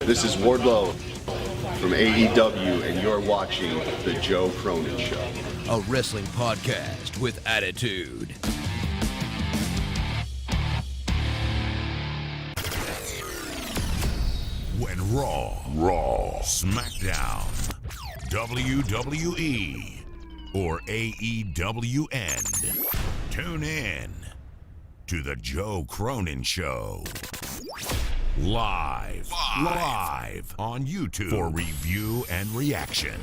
This is Wardlow from AEW, and you're watching The Joe Cronin Show. A wrestling podcast with attitude. When Raw, SmackDown, WWE, or AEW end, tune in to The Joe Cronin Show. Live on YouTube for review and reaction.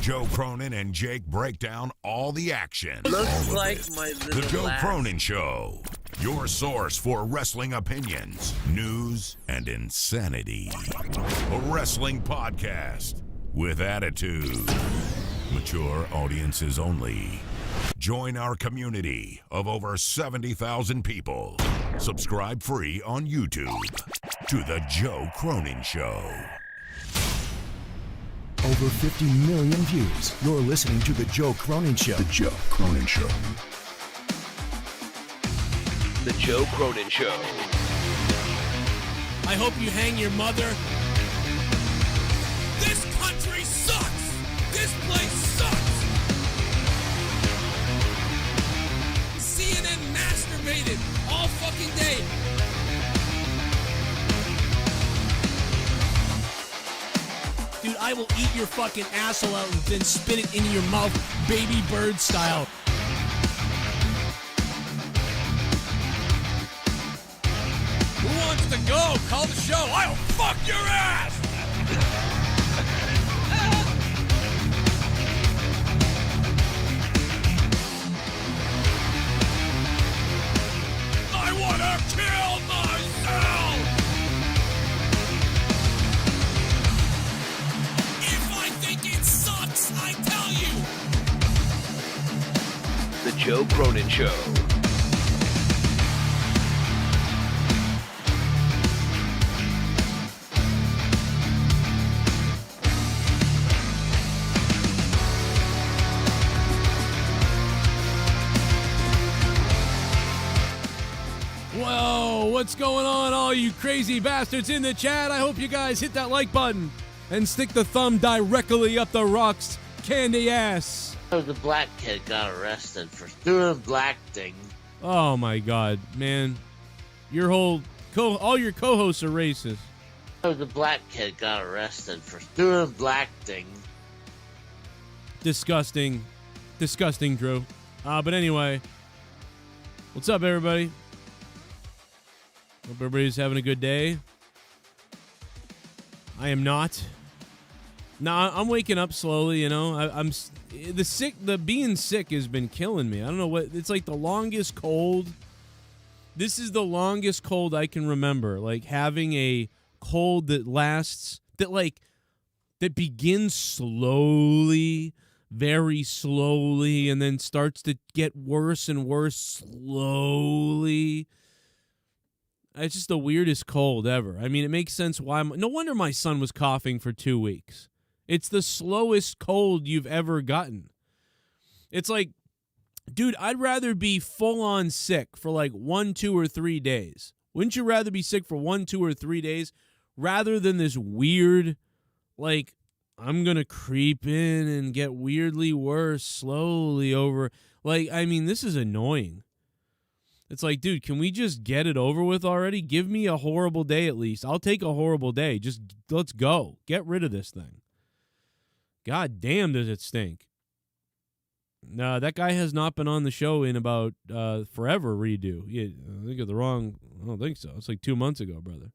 Joe Cronin and Jake break down all the action. Looks like my little The Joe laugh. Cronin Show, your source for wrestling opinions, news, and insanity. A wrestling podcast with attitude. Mature audiences only. Join our community of over 70,000 people. Subscribe free on YouTube to The Joe Cronin Show. Over 50 million views. You're listening to The Joe Cronin Show. The Joe Cronin Show. The Joe Cronin Show. I hope you hang your mother. This country sucks! This place sucks! CNN masturbated all fucking day. Dude, I will eat your fucking asshole out and then spit it into your mouth, baby bird style. Who wants to go? Call the show. I'll fuck your ass! I want to kill myself! If I think it sucks, I tell you! The Joe Cronin Show. Whoa, what's going on, all you crazy bastards in the chat? I hope you guys hit that like button and stick the thumb directly up the Rock's candy ass. The black kid got arrested for doing black thing. Oh my god, man. Your whole all your co-hosts are racist. The black kid got arrested for doing black thing. Disgusting. Disgusting, Drew. But anyway, what's up, everybody? Hope everybody's having a good day. I am not. No, I'm waking up slowly, you know. I'm the being sick has been killing me. I don't know what, it's like the longest cold. This is the longest cold I can remember. Like having a cold that lasts, that begins slowly, very slowly, and then starts to get worse and worse slowly. It's just the weirdest cold ever. I mean, it makes sense why. No wonder my son was coughing for 2 weeks. It's the slowest cold you've ever gotten. It's like, dude, I'd rather be full-on sick for like 1, 2, or 3 days. Wouldn't you rather be sick for 1, 2, or 3 days rather than this weird, like, I'm going to creep in and get weirdly worse slowly over. Like, I mean, this is annoying. It's like, dude, can we just get it over with already? Give me a horrible day at least. I'll take a horrible day. Just let's go. Get rid of this thing. God damn, does it stink. No, that guy has not been on the show in about forever, Redo. Yeah, I think of the wrong. I don't think so. It's like 2 months ago, brother.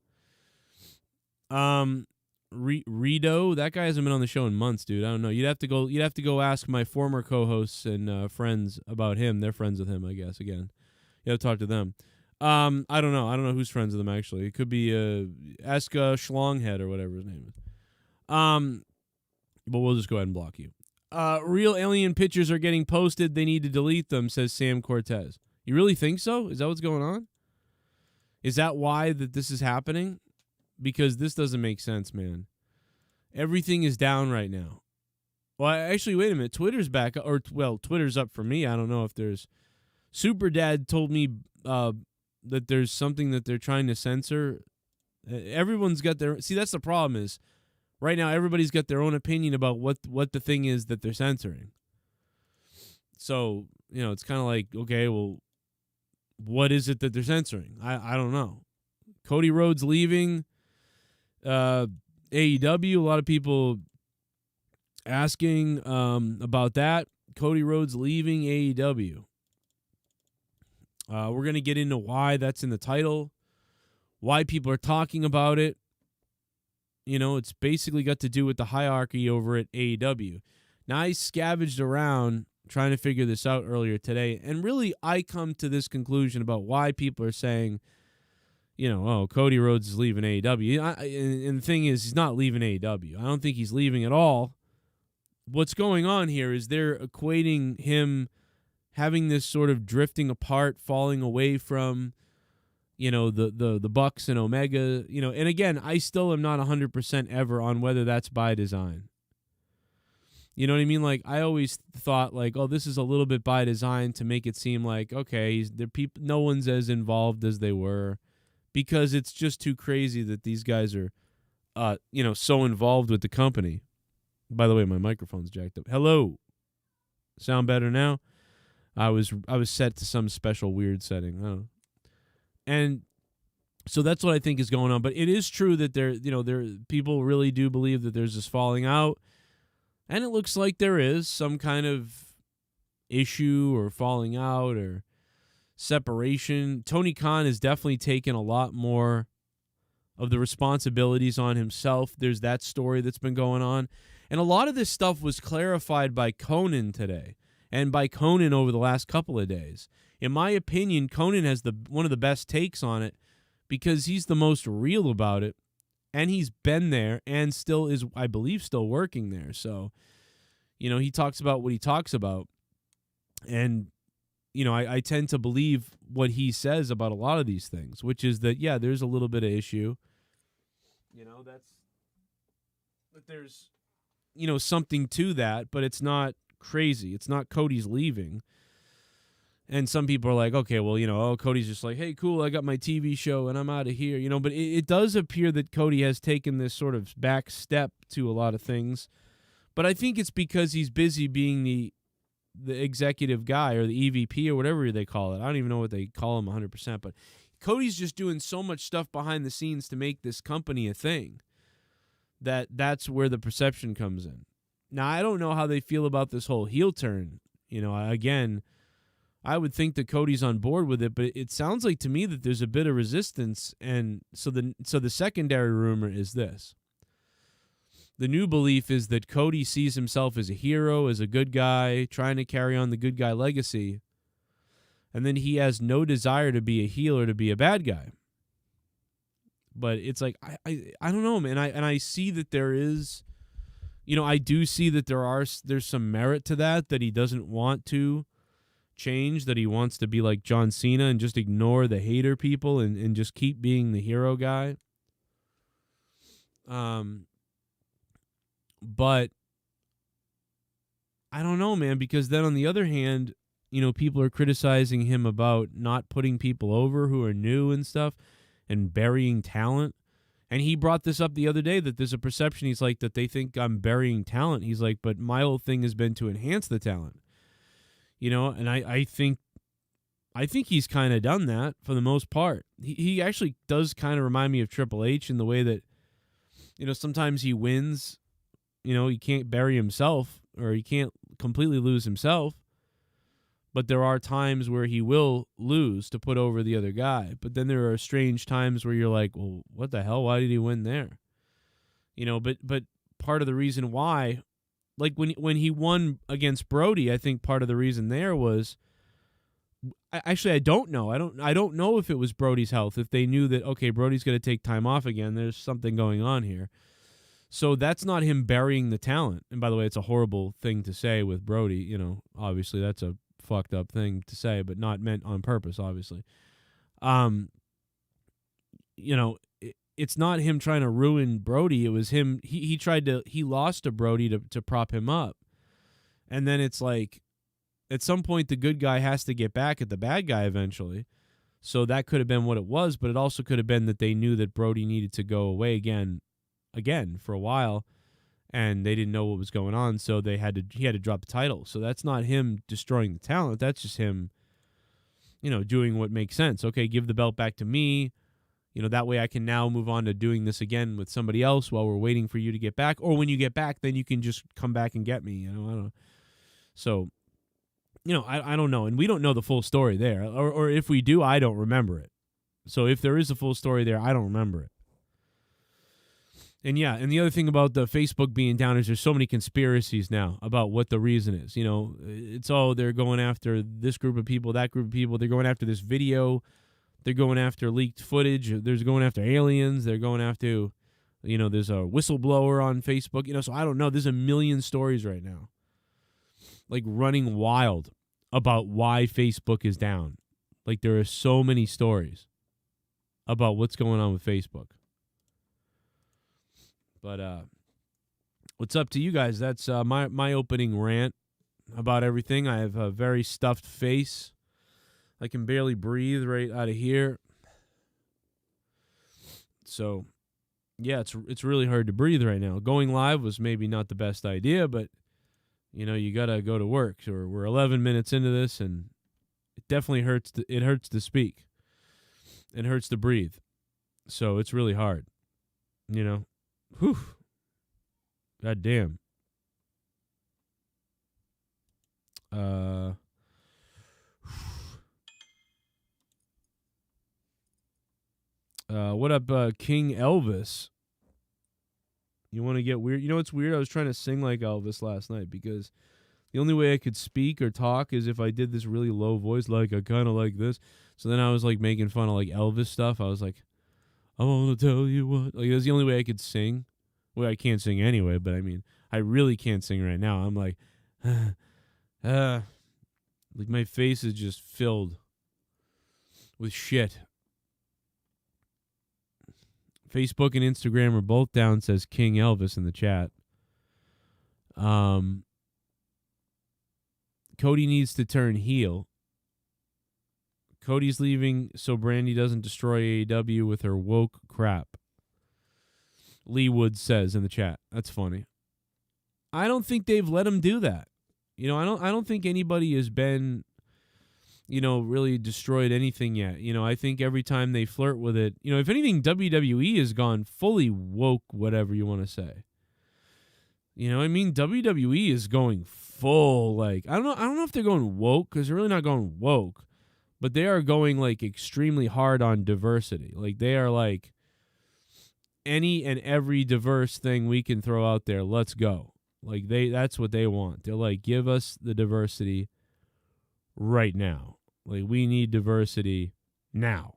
Redo, that guy hasn't been on the show in months, dude. I don't know. You'd have to go ask my former co-hosts and friends about him. They're friends with him, I guess, again. You have to talk to them. I don't know. I don't know who's friends with him, actually. It could be ask Schlonghead or whatever his name is. But we'll just go ahead and block you. Real alien pictures are getting posted. They need to delete them, says Sam Cortez. You really think so? Is that what's going on? Is that why that this is happening? Because this doesn't make sense, man. Everything is down right now. Well, actually, wait a minute. Twitter's back. Or, well, Twitter's up for me. I don't know if there's... Superdad told me that there's something that they're trying to censor Everyone's got their. See, that's the problem is, right now everybody's got their own opinion about what the thing is that they're censoring. So it's kind of like, okay, well, what is it that they're censoring? I don't know. Cody Rhodes leaving AEW. A lot of people asking about that. Cody Rhodes leaving AEW. We're going to get into why that's in the title, why people are talking about it. It's basically got to do with the hierarchy over at AEW. Now, I scavenged around trying to figure this out earlier today, and really I come to this conclusion about why people are saying, Cody Rhodes is leaving AEW. And the thing is, he's not leaving AEW. I don't think he's leaving at all. What's going on here is they're equating him having this sort of drifting apart, falling away from, the Bucks and Omega, and again, I still am not 100% ever on whether that's by design. You know what I mean? Like, I always thought, like, oh, this is a little bit by design to make it seem like, okay, no one's as involved as they were, because it's just too crazy that these guys are, so involved with the company. By the way, my microphone's jacked up. Hello. Sound better now? I was set to some special weird setting. Oh. And so that's what I think is going on. But it is true that people really do believe that there's this falling out. And it looks like there is some kind of issue or falling out or separation. Tony Khan has definitely taken a lot more of the responsibilities on himself. There's that story that's been going on. And a lot of this stuff was clarified by Cronin today and by Cronin over the last couple of days. In my opinion, Cronin has one of the best takes on it because he's the most real about it. And he's been there and still is, I believe, still working there. So, he talks about what he talks about. And, I tend to believe what he says about a lot of these things, which is that, yeah, there's a little bit of issue. But there's, something to that, but it's not crazy. It's not Cody's leaving. And some people are like, okay, well, Cody's just like, hey, cool, I got my TV show and I'm out of here, but it does appear that Cody has taken this sort of back step to a lot of things. But I think it's because he's busy being the executive guy or the EVP or whatever they call it. I don't even know what they call him 100%, but Cody's just doing so much stuff behind the scenes to make this company a thing that's where the perception comes in. Now, I don't know how they feel about this whole heel turn. Again, I would think that Cody's on board with it, but it sounds like to me that there's a bit of resistance, and so the secondary rumor is this. The new belief is that Cody sees himself as a hero, as a good guy, trying to carry on the good guy legacy, and then he has no desire to be a heel or to be a bad guy. But it's like, I don't know, man. I see that there is, I do see that there's some merit to that he doesn't want to change, that he wants to be like John Cena and just ignore the hater people and just keep being the hero guy. But I don't know, man, because then on the other hand, people are criticizing him about not putting people over who are new and stuff and burying talent. And he brought this up the other day that there's a perception, he's like, that they think I'm burying talent. He's like, but my whole thing has been to enhance the talent. And I think he's kind of done that for the most part. He actually does kind of remind me of Triple H in the way that, sometimes he wins, he can't bury himself or he can't completely lose himself. But there are times where he will lose to put over the other guy. But then there are strange times where you're like, well, what the hell? Why did he win there? But part of the reason why, like when he won against Brody, I think part of the reason there was, actually, I don't know. I don't know if it was Brody's health. If they knew that, okay, Brody's going to take time off again, there's something going on here. So that's not him burying the talent. And by the way, it's a horrible thing to say with Brody. Obviously that's a fucked up thing to say, but not meant on purpose, obviously. It's not him trying to ruin Brody. It was him. He lost to Brody to prop him up. And then it's like, at some point, the good guy has to get back at the bad guy eventually. So that could have been what it was, but it also could have been that they knew that Brody needed to go away again for a while, and they didn't know what was going on, so he had to drop the title. So that's not him destroying the talent. That's just him, doing what makes sense. Okay, give the belt back to me. That way I can now move on to doing this again with somebody else while we're waiting for you to get back. Or when you get back, then you can just come back and get me. I don't know. So, I don't know. And we don't know the full story there. Or if we do, I don't remember it. So if there is a full story there, I don't remember it. And yeah, and the other thing about the Facebook being down is there's so many conspiracies now about what the reason is. It's they're going after this group of people, that group of people. They're going after this video. They're going after leaked footage. They're going after aliens. They're going after, there's a whistleblower on Facebook. So I don't know. There's a million stories right now, like running wild about why Facebook is down. Like there are so many stories about what's going on with Facebook. But what's up to you guys? That's my opening rant about everything. I have a very stuffed face. I can barely breathe right out of here. So, yeah, it's really hard to breathe right now. Going live was maybe not the best idea, but, you got to go to work. So we're 11 minutes into this, and it definitely hurts. It hurts to speak. It hurts to breathe. So it's really hard, Whew. God damn. What up, King Elvis? You want to get weird? You know what's weird? I was trying to sing like Elvis last night because the only way I could speak or talk is if I did this really low voice, like I kind of like this. So then I was like making fun of like Elvis stuff. I was like, I want to tell you what. Like, that's the only way I could sing. Well, I can't sing anyway, but I mean, I really can't sing right now. I'm like, like my face is just filled with shit. Facebook and Instagram are both down, says King Elvis in the chat. Cody needs to turn heel. Cody's leaving so Brandy doesn't destroy AEW with her woke crap. Lee Wood says in the chat. That's funny. I don't think they've let him do that. I don't think anybody has been, really destroyed anything yet. I think every time they flirt with it, if anything, WWE has gone fully woke, whatever you want to say. WWE is going full, like, I don't know if they're going woke, because they're really not going woke, but they are going, like, extremely hard on diversity. Like, they are like, any and every diverse thing we can throw out there, let's go. Like, that's what they want. They're like, give us the diversity right now. Like, we need diversity now.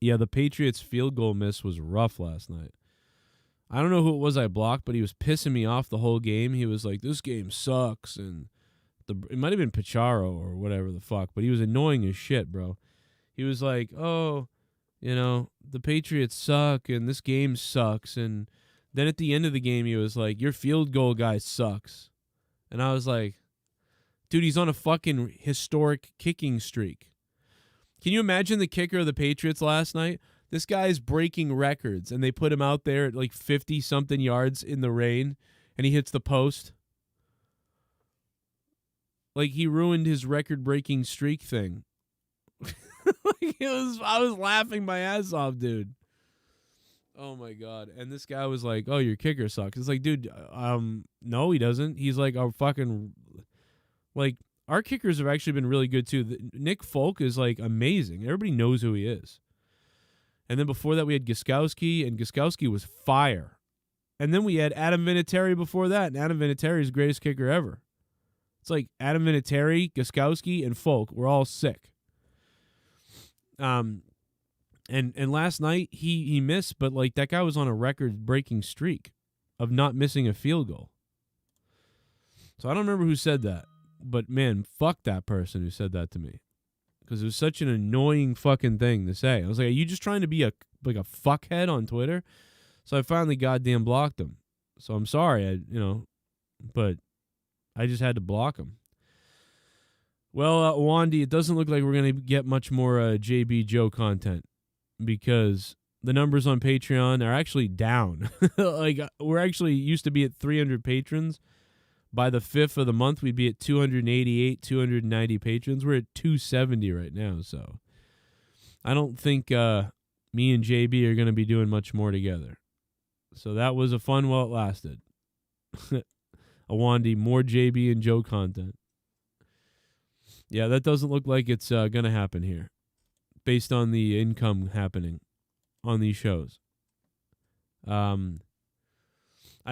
Yeah, the Patriots field goal miss was rough last night. I don't know who it was I blocked, but he was pissing me off the whole game. He was like, this game sucks, and it might have been Pacharo or whatever the fuck, but he was annoying as shit, bro. He was like, the Patriots suck, and this game sucks, and then at the end of the game, he was like, your field goal guy sucks. And I was like, dude, he's on a fucking historic kicking streak. Can you imagine the kicker of the Patriots last night? This guy's breaking records, and they put him out there at like 50-something yards in the rain, and he hits the post. Like, he ruined his record-breaking streak thing. I was laughing my ass off, dude. Oh, my God. And this guy was like, oh, your kicker sucks. It's like, dude, no, he doesn't. He's like our fucking, like, our kickers have actually been really good, too. Nick Folk is, like, amazing. Everybody knows who he is. And then before that, we had Gostkowski, and Gostkowski was fire. And then we had Adam Vinatieri before that, and Adam Vinatieri is the greatest kicker ever. It's like Adam Vinatieri, Gostkowski, and Folk were all sick. And last night he missed, but like that guy was on a record-breaking streak of not missing a field goal. So I don't remember who said that, but man, fuck that person who said that to me, because it was such an annoying fucking thing to say. I was like, are you just trying to be a fuckhead on Twitter? So I finally goddamn blocked him. So I'm sorry, but I just had to block him. Well, Wandy, it doesn't look like we're going to get much more JB Joe content because the numbers on Patreon are actually down. Like, we're actually used to be at 300 patrons. By the 5th of the month, we'd be at 288, 290 patrons. We're at 270 right now, so I don't think me and JB are going to be doing much more together. So that was a fun while it lasted. Awandi, more JB and Joe content. Yeah, that doesn't look like it's going to happen here based on the income happening on these shows. I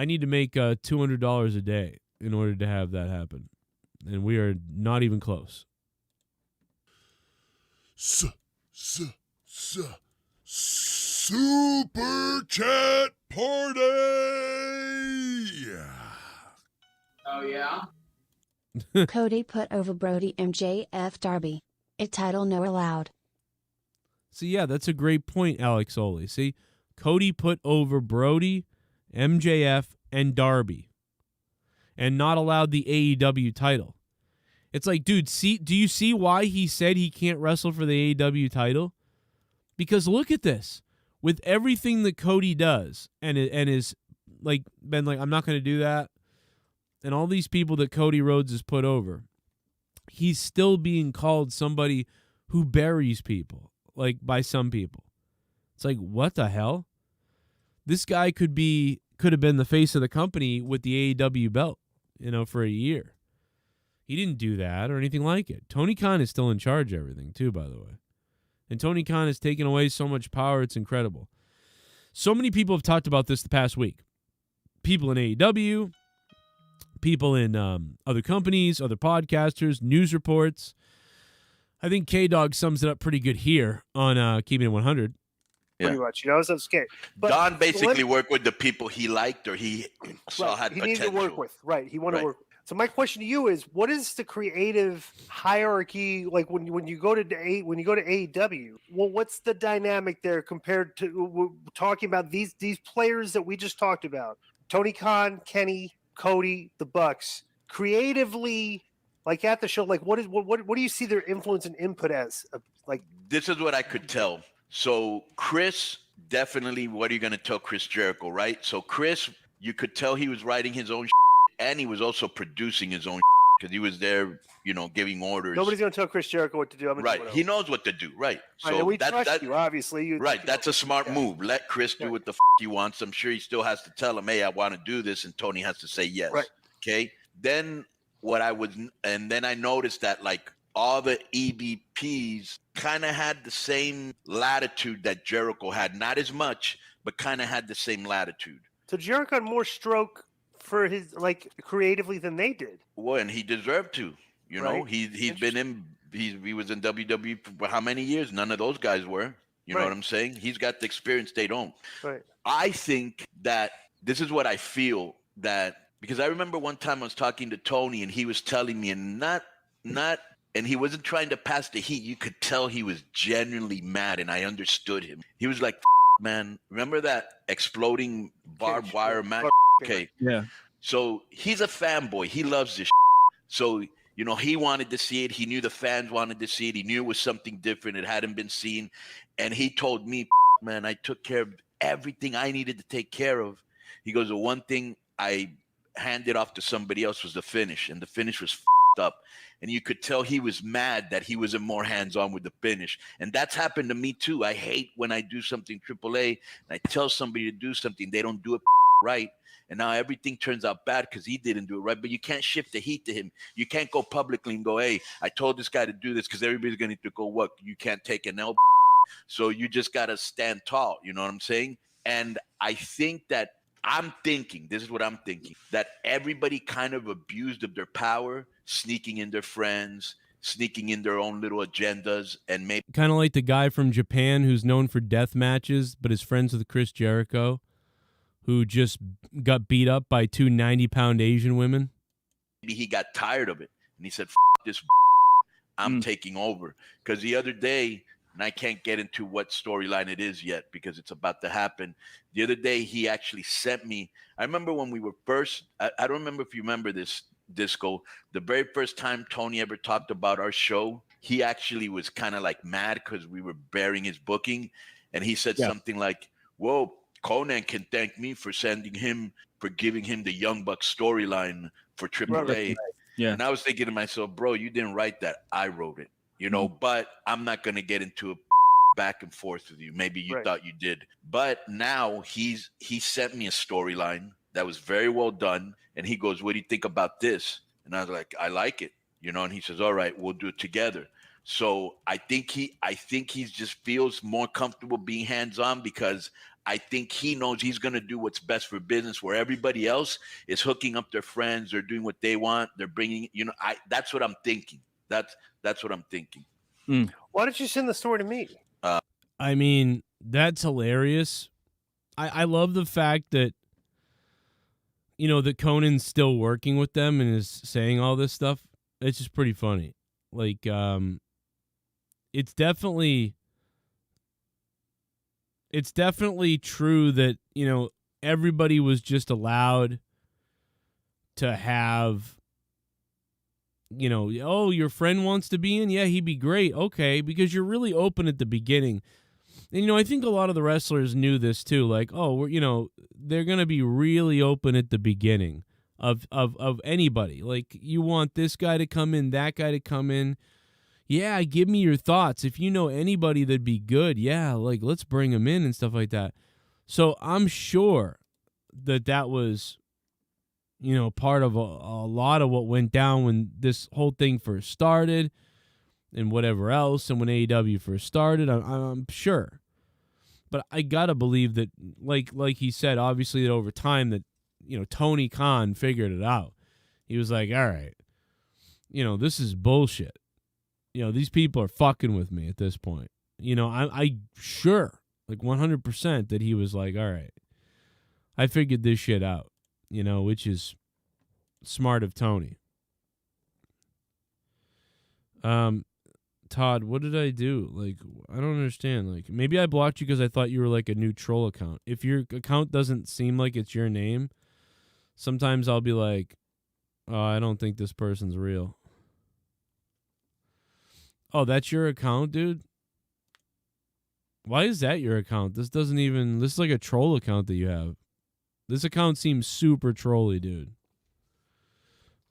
need to make $200 a day in order to have that happen. And we are not even close. Super Chat Party! Oh, yeah? Cody put over Brody MJF Darby. It title no allowed. So, yeah, that's a great point, Alex Oli. See, Cody put over Brody, MJF, and Darby, and not allowed the AEW title. It's like, dude, do you see why he said he can't wrestle for the AEW title? Because look at this. With everything that Cody does and is like been like, I'm not going to do that, and all these people that Cody Rhodes has put over, he's still being called somebody who buries people, like by some people. It's like, what the hell? This guy could have been the face of the company with the AEW belt, for a year. He didn't do that or anything like it. Tony Khan is still in charge of everything, too, by the way. And Tony Khan has taken away so much power, it's incredible. So many people have talked about this the past week. People in AEW, people in other companies, other podcasters, news reports. I think K-Dog sums it up pretty good here on Keeping It 100. Pretty much, so it's scary. But Don basically worked with the people he liked or he saw had potential. He needed to work with, right? He wanted to work with. So my question to you is, what is the creative hierarchy like when you go to AEW? Well, what's the dynamic there compared to talking about these players that we just talked about? Tony Khan, Kenny, Cody, the Bucks. Creatively, like at the show, like what do you see their influence and input as? Like, this is what I could tell. So Chris, definitely, what are you going to tell Chris Jericho, right? So Chris, you could tell he was writing his own and he was also producing his own because he was there, giving orders. Nobody's going to tell Chris Jericho what to do. Right. He knows what to do. Right. So and we trust you, obviously. That's a smart move. Let Chris do what the he wants. I'm sure he still has to tell him, hey, I want to do this. And Tony has to say yes. Right. Okay. Then then I noticed that like all the EVPs kind of had the same latitude that Jericho had. Not as much, but kind of had the same latitude. So Jericho had more stroke for his creatively than they did. Well, and he deserved to. He's been he was in WWE for how many years? None of those guys were. You know what I'm saying? He's got the experience they don't. Right. I think that this is what I feel because I remember one time I was talking to Tony and he was telling me and he wasn't trying to pass the heat. You could tell he was genuinely mad, and I understood him. He was like, man, remember that exploding barbed wire match? Okay. Yeah. So he's a fanboy. He loves this. So, he wanted to see it. He knew the fans wanted to see it. He knew it was something different. It hadn't been seen. And he told me, man, I took care of everything I needed to take care of. He goes, the one thing I handed off to somebody else was the finish, and the finish was up. And you could tell he was mad that he wasn't more hands-on with the finish. And that's happened to me too. I hate when I do something AAA and I tell somebody to do something, they don't do it right. And now everything turns out bad because he didn't do it right. But you can't shift the heat to him. You can't go publicly and go, hey, I told this guy to do this because everybody's going to go, what? You can't take an L. So you just got to stand tall. You know what I'm saying? And I think that this is what I'm thinking, that everybody kind of abused of their power, sneaking in their friends, sneaking in their own little agendas, and maybe kind of like the guy from Japan who's known for death matches, but is friends with Chris Jericho, who just got beat up by two 90-pound Asian women. Maybe he got tired of it, and he said, this, I'm taking over. Because the other day, and I can't get into what storyline it is yet because it's about to happen. The other day, he actually sent me. I remember when we were first, I don't remember if you remember this, Disco. The very first time Tony ever talked about our show, he actually was kind of like mad because we were bearing his booking. And he said something like, whoa, Conan can thank me for giving him the Young Bucks storyline for AAA. Yeah. And I was thinking to myself, bro, you didn't write that. I wrote it, you know, but I'm not going to get into a back and forth with you. Maybe you thought you did. But now he sent me a storyline that was very well done. And he goes, what do you think about this? And I was like, I like it, you know, and he says, all right, we'll do it together. So I think he just feels more comfortable being hands-on because I think he knows he's going to do what's best for business where everybody else is hooking up their friends. They're doing what they want. They're bringing, you know, that's what I'm thinking. That's what I'm thinking. Why don't you send the story to me? I mean, that's hilarious. I love the fact that, you know, that Conan's still working with them and is saying all this stuff. It's just pretty funny. Like, it's definitely true that, you know, everybody was just allowed to have, you know, oh, your friend wants to be in? Yeah, he'd be great. Okay, because you're really open at the beginning. And, you know, I think a lot of the wrestlers knew this too. Like, oh, you know, they're going to be really open at the beginning of anybody. Like, you want this guy to come in, that guy to come in. Yeah, give me your thoughts. If you know anybody that'd be good, yeah, like, let's bring him in and stuff like that. So I'm sure that was, you know, part of a lot of what went down when this whole thing first started and whatever else, and when AEW first started, I'm sure. But I got to believe that, like he said, obviously that over time that, you know, Tony Khan figured it out. He was like, all right, you know, this is bullshit. You know, these people are fucking with me at this point. You know, I sure, like 100% that he was like, all right, I figured this shit out, you know, which is smart of Tony. Todd, what did I do? Like, I don't understand. Like, maybe I blocked you because I thought you were like a new troll account. If your account doesn't seem like it's your name, sometimes I'll be like, oh, I don't think this person's real. Oh, that's your account, dude? Why is that your account? This is like a troll account that you have. This account seems super trolly, dude.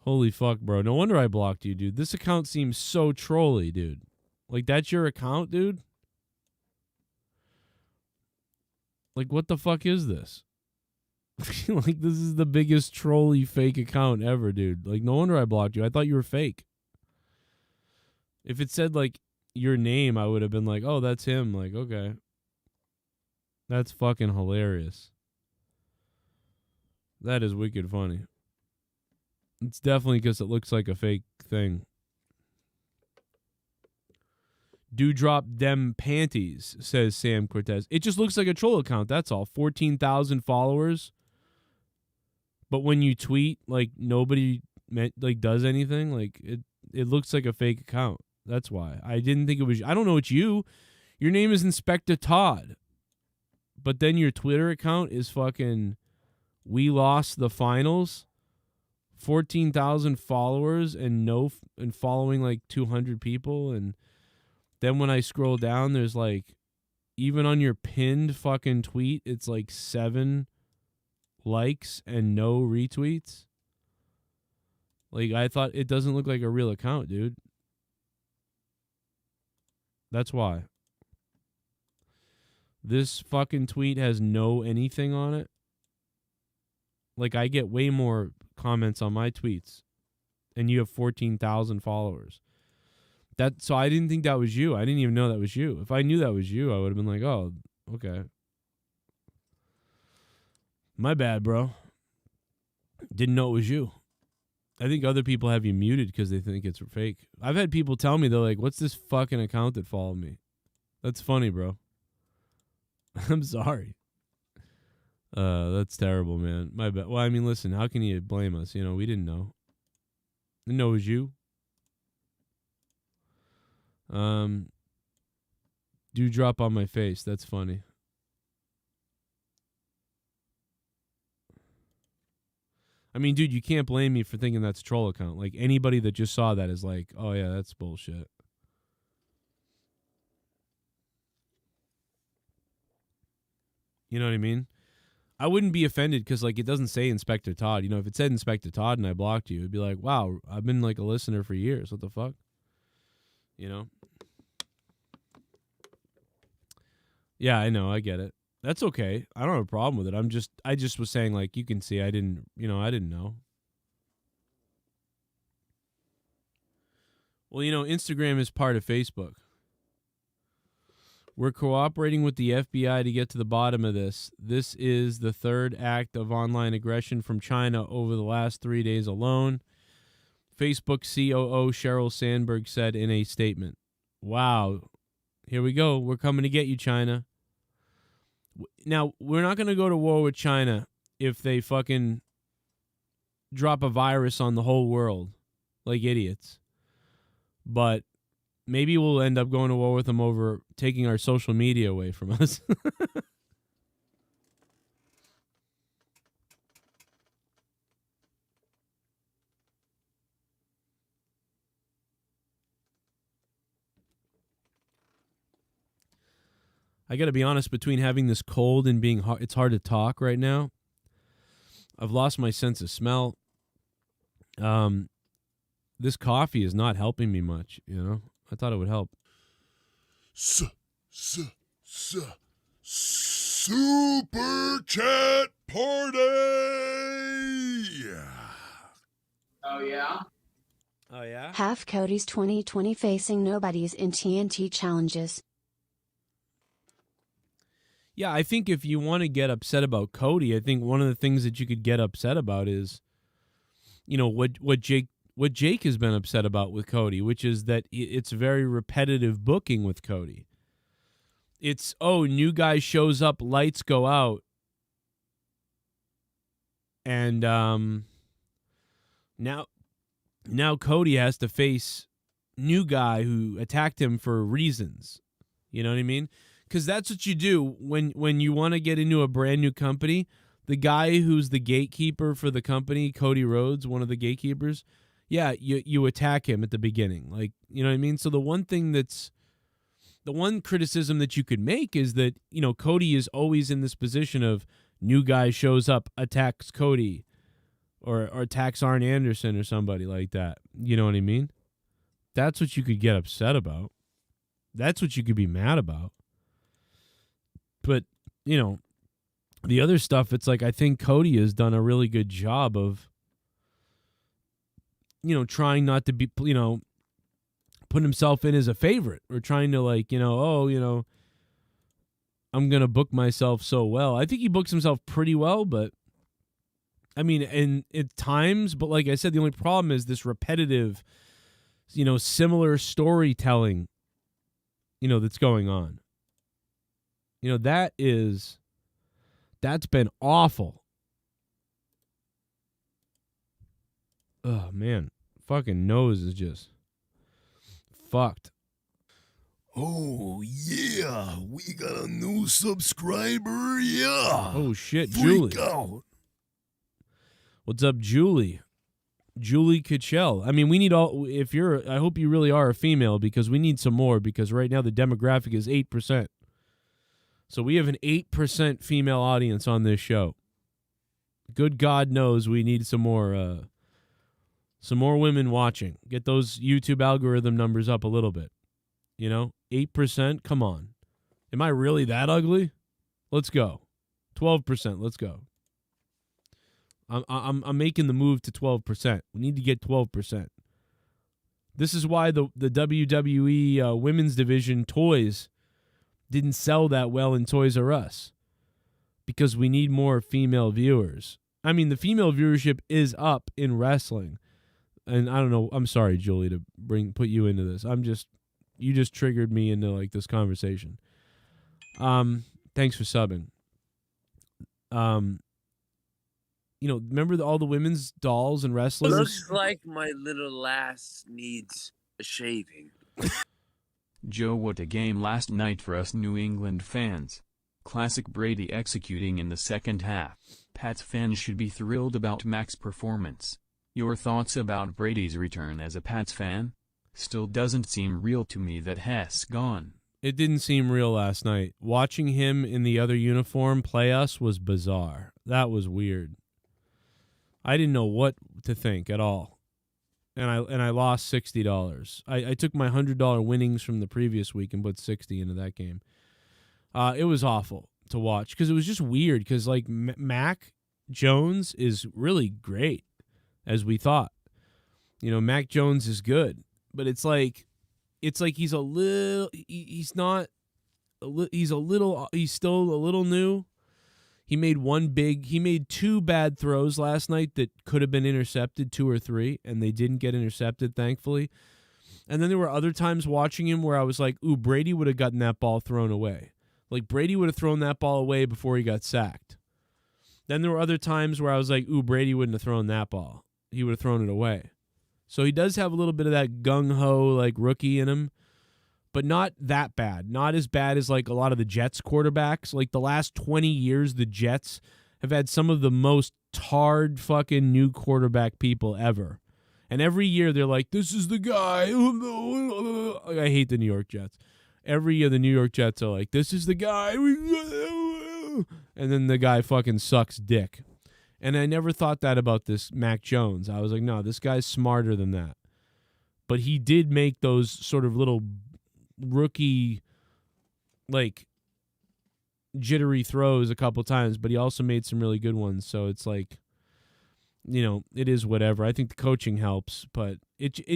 Holy fuck, bro. No wonder I blocked you, dude. This account seems so trolly, dude. Like, that's your account, dude? Like, what the fuck is this? Like, this is the biggest trolly fake account ever, dude. Like, no wonder I blocked you. I thought you were fake. If it said, like, your name, I would have been like, oh, that's him. Like, okay. That's fucking hilarious. That is wicked funny. It's definitely because it looks like a fake thing. Do drop dem panties, says Sam Cortez. It just looks like a troll account, that's all. 14,000 followers. But when you tweet, like, nobody does anything. Like, it looks like a fake account. That's why. I didn't think it was. I don't know it's you. Your name is Inspector Todd. But then your Twitter account is fucking We Lost the Finals. 14,000 followers and following like 200 people. And then when I scroll down, there's like, even on your pinned fucking tweet, it's like 7 likes and no retweets. Like, I thought it doesn't look like a real account, dude. That's why. This fucking tweet has no anything on it. Like, I get way more comments on my tweets, and you have 14,000 followers. So I didn't think that was you. I didn't even know that was you. If I knew that was you, I would have been like, oh, okay. My bad, bro. Didn't know it was you. I think other people have you muted because they think it's fake. I've had people tell me, they're like, what's this fucking account that followed me? That's funny, bro. I'm sorry. That's terrible, man. My bad. Well, I mean, listen, how can you blame us? You know, we didn't know. Didn't know it was you. Do drop on my face. That's funny. I mean, dude, you can't blame me for thinking that's a troll account. Like, anybody that just saw that is like, oh, yeah, that's bullshit. You know what I mean? I wouldn't be offended because, like, it doesn't say Inspector Todd. You know, if it said Inspector Todd and I blocked you, it'd be like, wow, I've been, like, a listener for years. What the fuck? You know? Yeah, I know. I get it. That's okay. I don't have a problem with it. I just was saying, like, you can see I didn't know. Well, you know, Instagram is part of Facebook. We're cooperating with the FBI to get to the bottom of this. This is the third act of online aggression from China over the last 3 days alone. Facebook COO Sheryl Sandberg said in a statement. Wow. Here we go. We're coming to get you, China. Now, we're not going to go to war with China if they fucking drop a virus on the whole world like idiots. But maybe we'll end up going to war with them over taking our social media away from us. I got to be honest, between having this cold and being it's hard to talk right now. I've lost my sense of smell. This coffee is not helping me much, you know? I thought it would help. Super Chat Party! Oh, yeah? Oh, yeah? Half Cody's 2020 facing nobodies in TNT challenges. Yeah, I think if you want to get upset about Cody, I think one of the things that you could get upset about is, you know, what Jake has been upset about with Cody, which is that it's very repetitive booking with Cody. It's, oh, new guy shows up, lights go out. And now Cody has to face new guy who attacked him for reasons. You know what I mean? Because that's what you do when you want to get into a brand new company. The guy who's the gatekeeper for the company, Cody Rhodes, one of the gatekeepers, yeah, you attack him at the beginning. Like, you know what I mean? So the one criticism that you could make is that, you know, Cody is always in this position of new guy shows up, attacks Cody or attacks Arn Anderson or somebody like that. You know what I mean? That's what you could get upset about. That's what you could be mad about. But, you know, the other stuff, it's like I think Cody has done a really good job of, you know, trying not to be, you know, putting himself in as a favorite or trying to, like, you know, oh, you know, I'm going to book myself so well. I think he books himself pretty well, but I mean, and at times, but like I said, the only problem is this repetitive, you know, similar storytelling, you know, that's going on. You know, that's been awful. Oh, man. Fucking nose is just fucked. Oh, yeah. We got a new subscriber. Yeah. Oh, shit. Julie. Out. What's up, Julie? Julie Kitchell. I mean, we need all, I hope you really are a female because we need some more because right now the demographic is 8%. So we have an 8% female audience on this show. Good God knows we need some more women watching. Get those YouTube algorithm numbers up a little bit. You know, 8%. Come on, am I really that ugly? Let's go. 12%. Let's go. I'm making the move to 12%. We need to get 12%. This is why the WWE women's division toys didn't sell that well in Toys R Us, because we need more female viewers. I mean, the female viewership is up in wrestling, and I don't know. I'm sorry, Julie, to put you into this. You just triggered me into like this conversation. Thanks for subbing. You know, remember all the women's dolls and wrestlers? Looks like my little lass needs a shaving. Joe, what a game last night for us New England fans. Classic Brady executing in the second half. Pats fans should be thrilled about Mac's performance. Your thoughts about Brady's return as a Pats fan? Still doesn't seem real to me that Hess gone. It didn't seem real last night. Watching him in the other uniform play us was bizarre. That was weird. I didn't know what to think at all. And I lost $60. I took my $100 winnings from the previous week and put $60 into that game. It was awful to watch because it was just weird because like Mac Jones is really great as we thought. You know, Mac Jones is good, but he's he's a little he's not he's still a little new. He made two bad throws last night that could have been intercepted, 2 or 3, and they didn't get intercepted, thankfully. And then there were other times watching him where I was like, ooh, Brady would have gotten that ball thrown away. Like, Brady would have thrown that ball away before he got sacked. Then there were other times where I was like, ooh, Brady wouldn't have thrown that ball. He would have thrown it away. So he does have a little bit of that gung-ho, like, rookie in him. But not that bad. Not as bad as, like, a lot of the Jets quarterbacks. Like, the last 20 years, the Jets have had some of the most tarred fucking new quarterback people ever. And every year, they're like, this is the guy. I hate the New York Jets. Every year, the New York Jets are like, this is the guy. And then the guy fucking sucks dick. And I never thought that about this Mac Jones. I was like, no, this guy's smarter than that. But he did make those sort of little rookie, like, jittery throws a couple times, but he also made some really good ones. So it's like, you know, it is whatever. I think the coaching helps, but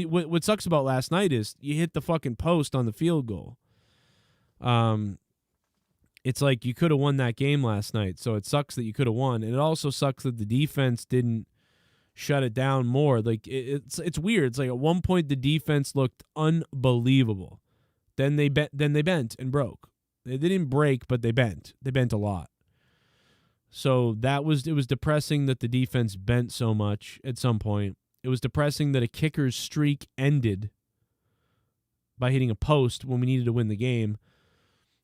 what sucks about last night is you hit the fucking post on the field goal. It's like you could have won that game last night, so it sucks that you could have won, and it also sucks that the defense didn't shut it down more. Like it's weird. It's like at one point the defense looked unbelievable. Then they bent and broke. They didn't break, but they bent. They bent a lot. So it was depressing that the defense bent so much at some point. It was depressing that a kicker's streak ended by hitting a post when we needed to win the game,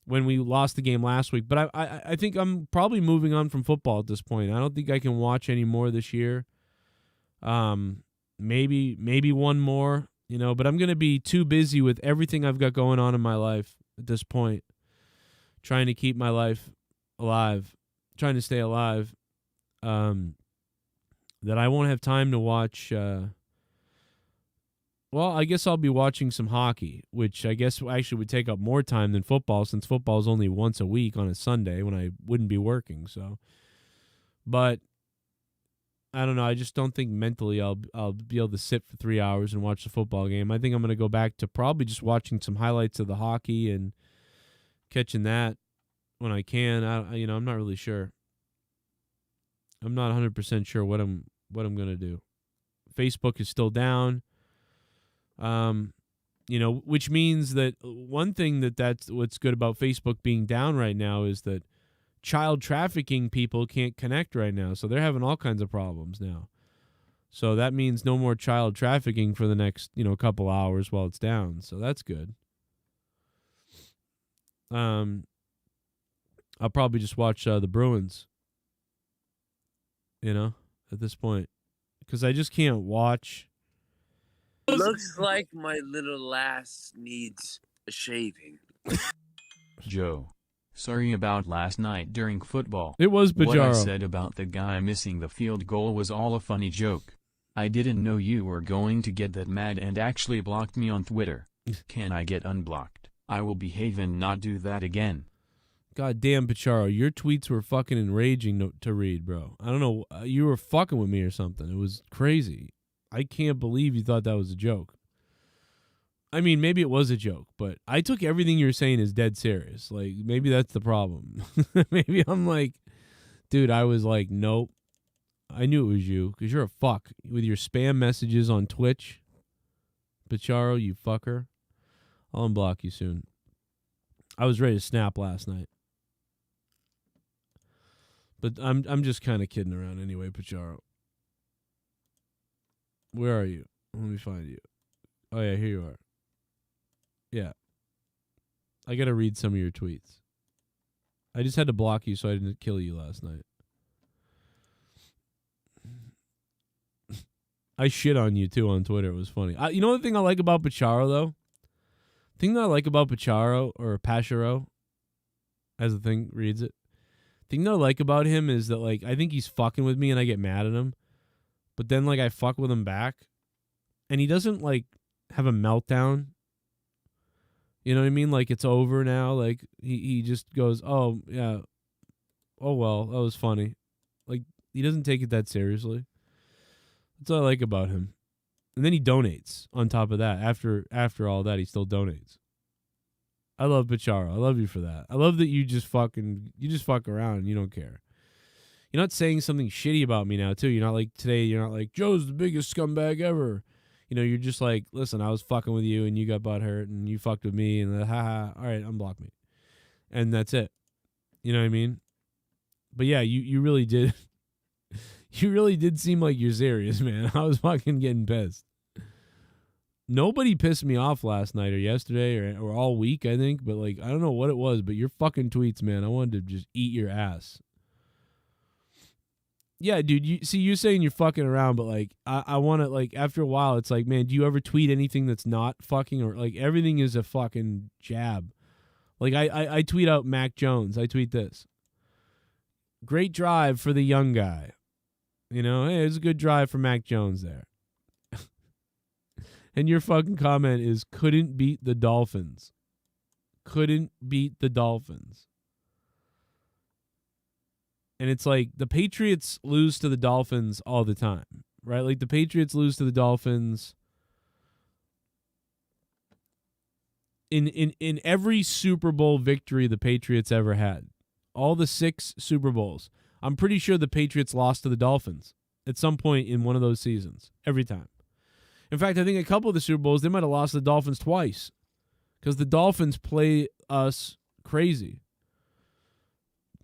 when we lost the game last week. But I think I'm probably moving on from football at this point. I don't think I can watch any more this year. Maybe one more. You know, but I'm going to be too busy with everything I've got going on in my life at this point, trying to keep my life alive, trying to stay alive, that I won't have time to watch. Well, I guess I'll be watching some hockey, which I guess actually would take up more time than football, since football is only once a week on a Sunday when I wouldn't be working. So, but I don't know. I just don't think mentally I'll be able to sit for 3 hours and watch the football game. I think I'm going to go back to probably just watching some highlights of the hockey and catching that when I can. I'm not really sure. I'm not 100% sure what I'm going to do. Facebook is still down. Which means that one thing that's what's good about Facebook being down right now is that child trafficking people can't connect right now, so they're having all kinds of problems now. So that means no more child trafficking for the next, couple hours while it's down. So that's good. I'll probably just watch the Bruins, at this point, because I just can't watch. Looks like my little ass needs a shaving. Joe. Sorry about last night during football. It was Pajaro. What I said about the guy missing the field goal was all a funny joke. I didn't know you were going to get that mad and actually blocked me on Twitter. Can I get unblocked? I will behave and not do that again. God damn, Pacharo, your tweets were fucking enraging to read, bro. I don't know, you were fucking with me or something. It was crazy. I can't believe you thought that was a joke. I mean, maybe it was a joke, but I took everything you're saying as dead serious. Like, maybe that's the problem. Maybe I'm like, dude, I was like, nope. I knew it was you, because you're a fuck with your spam messages on Twitch. Pacharo, you fucker. I'll unblock you soon. I was ready to snap last night. But I'm just kind of kidding around anyway, Pacharo. Where are you? Let me find you. Oh, yeah, here you are. Yeah. I got to read some of your tweets. I just had to block you so I didn't kill you last night. I shit on you too on Twitter. It was funny. You know the thing I like about Pacharo though? The thing that I like about Pacharo or Pacharo, as the thing reads it. The thing that I like about him is that like I think he's fucking with me and I get mad at him, but then like I fuck with him back, and he doesn't like have a meltdown. You know what I mean? Like it's over now. Like he just goes, oh yeah, oh well, that was funny. Like he doesn't take it that seriously. That's what I like about him. And then he donates on top of that. After all that, he still donates. I love Pacharo. I love you for that. I love that you just fuck around and you don't care. You're not saying something shitty about me now, too. You're not like today, you're not like, Joe's the biggest scumbag ever. You know, you're just like, listen, I was fucking with you and you got butthurt and you fucked with me and haha, all right, unblock me. And that's it. You know what I mean? But yeah, you really did. You really did seem like you're serious, man. I was fucking getting pissed. Nobody pissed me off last night or yesterday or all week, I think. But, like, I don't know what it was, but your fucking tweets, man, I wanted to just eat your ass. Yeah, dude, you're saying you're fucking around, but, like, I want to, like, after a while, it's like, man, do you ever tweet anything that's not fucking or, like, everything is a fucking jab. Like, I tweet out Mac Jones. I tweet this. Great drive for the young guy. You know, hey, it was a good drive for Mac Jones there. And your fucking comment is, couldn't beat the Dolphins. Couldn't beat the Dolphins. And it's like, the Patriots lose to the Dolphins all the time, right? Like, the Patriots lose to the Dolphins in every Super Bowl victory the Patriots ever had. All the 6 Super Bowls. I'm pretty sure the Patriots lost to the Dolphins at some point in one of those seasons. Every time. In fact, I think a couple of the Super Bowls, they might have lost to the Dolphins twice. Because the Dolphins play us crazy.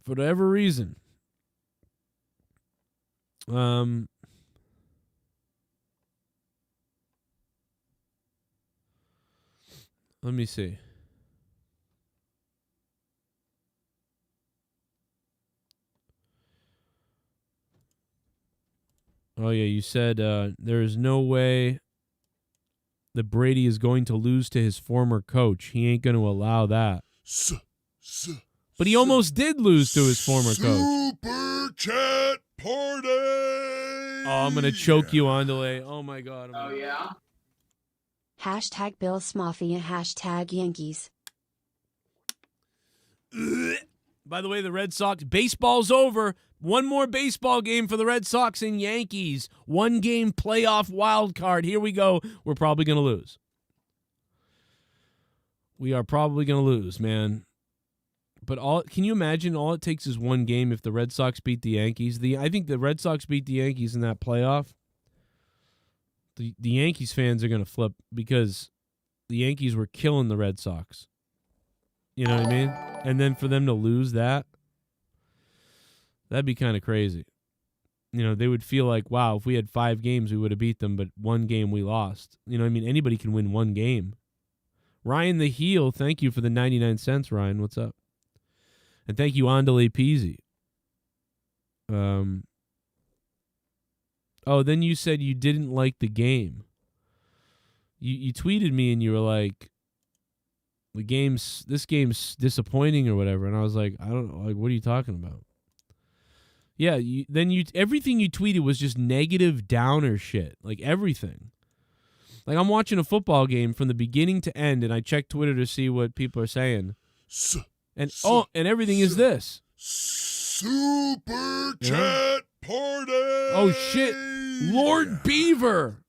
For whatever reason. Let me see. Oh, yeah, you said there is no way that Brady is going to lose to his former coach. He ain't going to allow that. But he almost did lose to his former coach. Super chat party! Oh, I'm going to choke you on delay. Oh, my God. Oh, yeah? Hashtag Bills Mafia, hashtag Yankees. By the way, the Red Sox, baseball's over. One more baseball game for the Red Sox and Yankees. 1 game playoff wild card. Here we go. We're probably going to lose. We are probably going to lose, man. But can you imagine all it takes is 1 game if the Red Sox beat the Yankees? I think the Red Sox beat the Yankees in that playoff. The Yankees fans are going to flip because the Yankees were killing the Red Sox. You know what I mean? And then for them to lose that'd be kind of crazy. You know, they would feel like, wow, if we had 5 games, we would have beat them, but 1 game we lost. You know what I mean? Anybody can win 1 game. Ryan the Heel, thank you for the 99 cents, Ryan. What's up? And thank you, Andale Peasy. Oh, then you said you didn't like the game. You tweeted me and you were like, this game's disappointing or whatever. And I was like, I don't know, like, what are you talking about? Yeah, everything you tweeted was just negative downer shit. Like everything. Like I'm watching a football game from the beginning to end and I check Twitter to see what people are saying. And everything is this. Super chat party! Oh shit. Lord Beaver.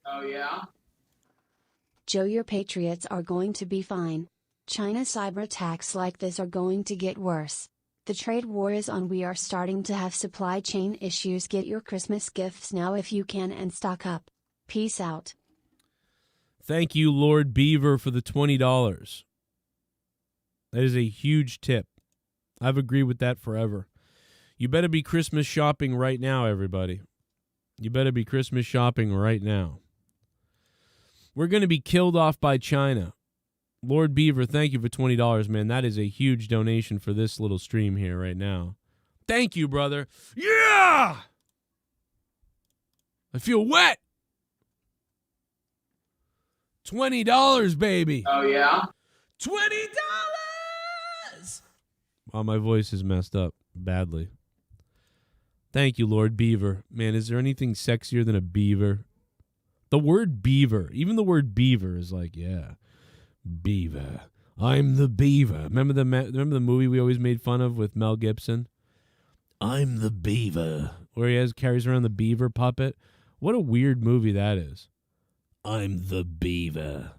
Oh, yeah? Joe, your Patriots are going to be fine. China cyber attacks like this are going to get worse. The trade war is on. We are starting to have supply chain issues. Get your Christmas gifts now if you can and stock up. Peace out. Thank you, Lord Beaver, for the $20. That is a huge tip. I've agreed with that forever. You better be Christmas shopping right now, everybody. You better be Christmas shopping right now. We're going to be killed off by China. Lord Beaver, thank you for $20, man. That is a huge donation for this little stream here right now. Thank you, brother. Yeah! I feel wet. $20, baby. Oh, yeah? $20. Oh, my voice is messed up badly. Thank you, Lord Beaver. Man, is there anything sexier than a beaver? The word beaver, even the word beaver is like, yeah, beaver. I'm the beaver. Remember the movie we always made fun of with Mel Gibson? I'm the beaver, where he carries around the beaver puppet. What a weird movie that is. I'm the beaver.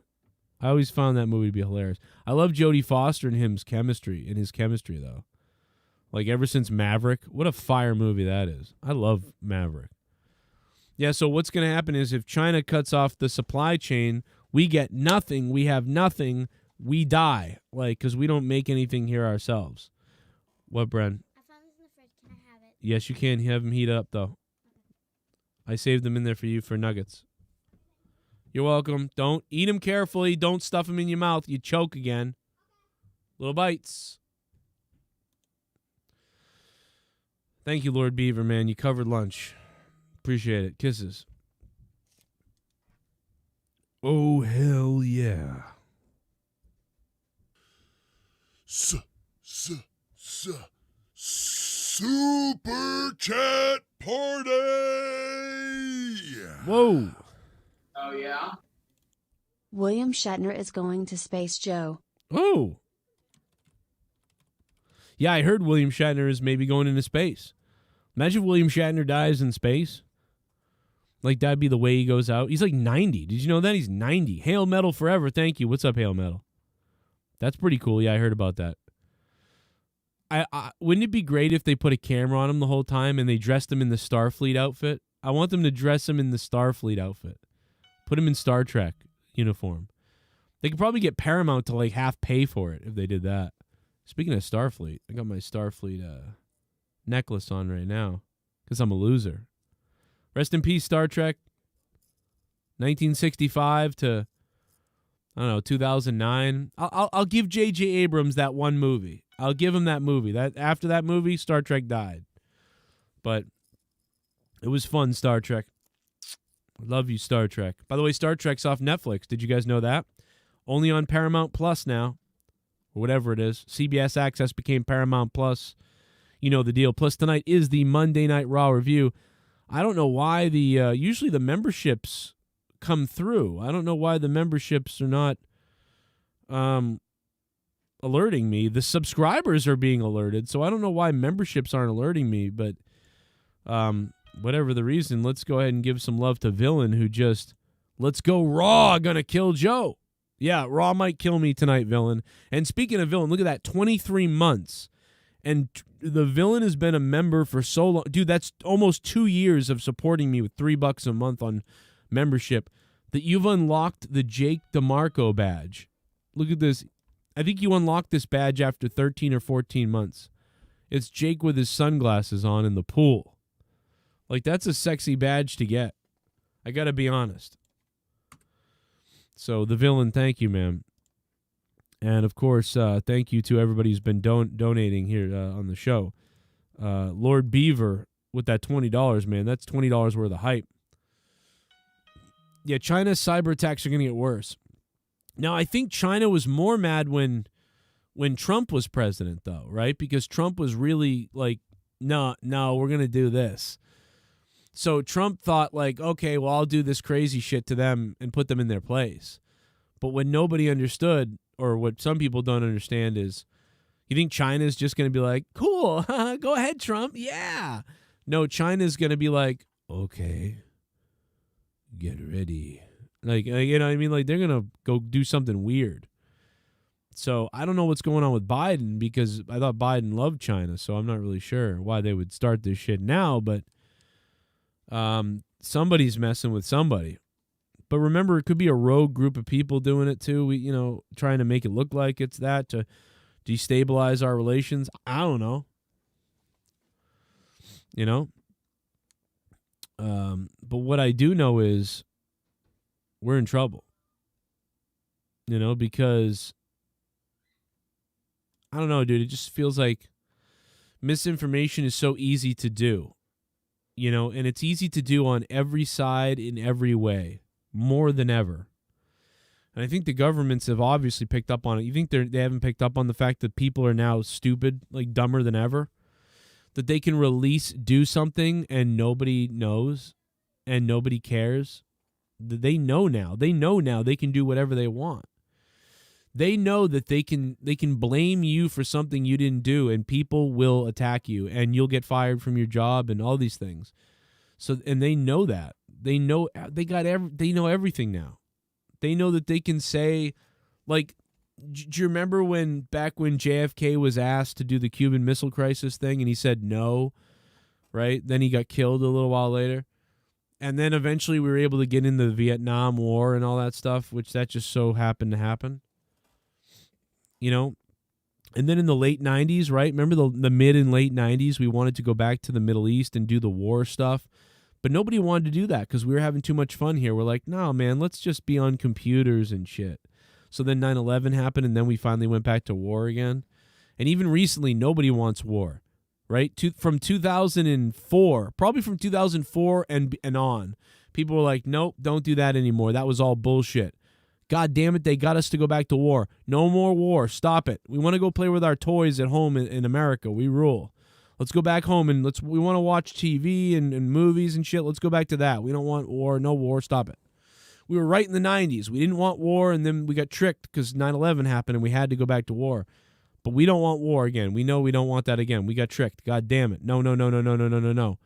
I always found that movie to be hilarious. I love Jodie Foster and his chemistry, though. Like, ever since Maverick, what a fire movie that is. I love Maverick. Yeah, so what's going to happen is if China cuts off the supply chain, we get nothing, we have nothing, we die. Like, because we don't make anything here ourselves. What, Bren? I found this in the fridge. Can I have it? Yes, you can. Have them heat up, though. I saved them in there for you for nuggets. You're welcome. Don't eat them carefully. Don't stuff them in your mouth. You choke again. Little bites. Thank you, Lord Beaver, man. You covered lunch. Appreciate it. Kisses. Oh, hell yeah. Super Chat Party! Whoa. Oh, yeah? William Shatner is going to space, Joe. Oh. Yeah, I heard William Shatner is maybe going into space. Imagine if William Shatner dies in space. Like, that'd be the way he goes out. He's like 90. Did you know that? He's 90. Hail Metal forever. Thank you. What's up, Hail Metal? That's pretty cool. Yeah, I heard about that. I wouldn't it be great if they put a camera on him the whole time and they dressed him in the Starfleet outfit? I want them to dress him in the Starfleet outfit. Put him in Star Trek uniform. They could probably get Paramount to like half pay for it if they did that. Speaking of Starfleet, I got my Starfleet necklace on right now because I'm a loser. Rest in peace, Star Trek. 1965 to, I don't know, 2009. I'll give J.J. Abrams that one movie. I'll give him that movie. That after that movie, Star Trek died. But it was fun, Star Trek. Love you, Star Trek. By the way, Star Trek's off Netflix. Did you guys know that? Only on Paramount Plus now. Or whatever it is. CBS Access became Paramount Plus. You know the deal. Plus, tonight is the Monday Night Raw review. I don't know why usually the memberships come through. I don't know why the memberships are not alerting me. The subscribers are being alerted, so I don't know why memberships aren't alerting me, but whatever the reason, let's go ahead and give some love to Villain, who just, let's go Raw, gonna kill Joe. Yeah, Raw might kill me tonight, Villain. And speaking of Villain, look at that, 23 months. And the Villain has been a member for so long. Dude, that's almost 2 years of supporting me with $3 a month on membership, that you've unlocked the Jake DeMarco badge. Look at this. I think you unlocked this badge after 13 or 14 months. It's Jake with his sunglasses on in the pool. Like, that's a sexy badge to get. I got to be honest. So, the Villain, thank you, man. And, of course, thank you to everybody who's been donating here on the show. Lord Beaver with that $20, man. That's $20 worth of hype. Yeah, China's cyber attacks are going to get worse. Now, I think China was more mad when Trump was president, though, right? Because Trump was really like, no, we're going to do this. So Trump thought like, okay, well, I'll do this crazy shit to them and put them in their place. But what nobody understood, or what some people don't understand, is you think China's just going to be like, cool, go ahead, Trump, yeah. No, China's going to be like, okay, get ready. Like, you know what I mean? Like, they're going to go do something weird. So I don't know what's going on with Biden, because I thought Biden loved China, so I'm not really sure why they would start this shit now, but somebody's messing with somebody. But remember, it could be a rogue group of people doing it too. Trying to make it look like it's that to destabilize our relations. I don't know. But what I do know is we're in trouble. Because I don't know, dude. It just feels like misinformation is so easy to do. And it's easy to do on every side in every way, more than ever. And I think the governments have obviously picked up on it. You think they haven't picked up on the fact that people are now stupid, like dumber than ever? That they can do something and nobody knows and nobody cares? They know now. They know now they can do whatever they want. They know that they can blame you for something you didn't do, and people will attack you, and you'll get fired from your job and all these things. So, and they know that. They know they know everything now. They know that they can say, like, do you remember back when JFK was asked to do the Cuban Missile Crisis thing and he said no, right? Then he got killed a little while later. And then eventually we were able to get into the Vietnam War and all that stuff, which that just so happened to happen. You know? And then in the late 90s, right? Remember the mid and late 90s, we wanted to go back to the Middle East and do the war stuff. But nobody wanted to do that because we were having too much fun here. We're like, no, man, let's just be on computers and shit. So then 9/11 happened, and then we finally went back to war again. And even recently, nobody wants war, right? From 2004, probably from 2004 and on, people were like, nope, don't do that anymore. That was all bullshit. God damn it, they got us to go back to war. No more war. Stop it. We want to go play with our toys at home in America. We rule. Let's go back home and we want to watch TV and movies and shit. Let's go back to that. We don't want war. No war. Stop it. We were right in the 90s. We didn't want war, and then we got tricked because 9/11 happened, and we had to go back to war. But we don't want war again. We know we don't want that again. We got tricked. God damn it. No, no, no, no, no, no, no, no, no.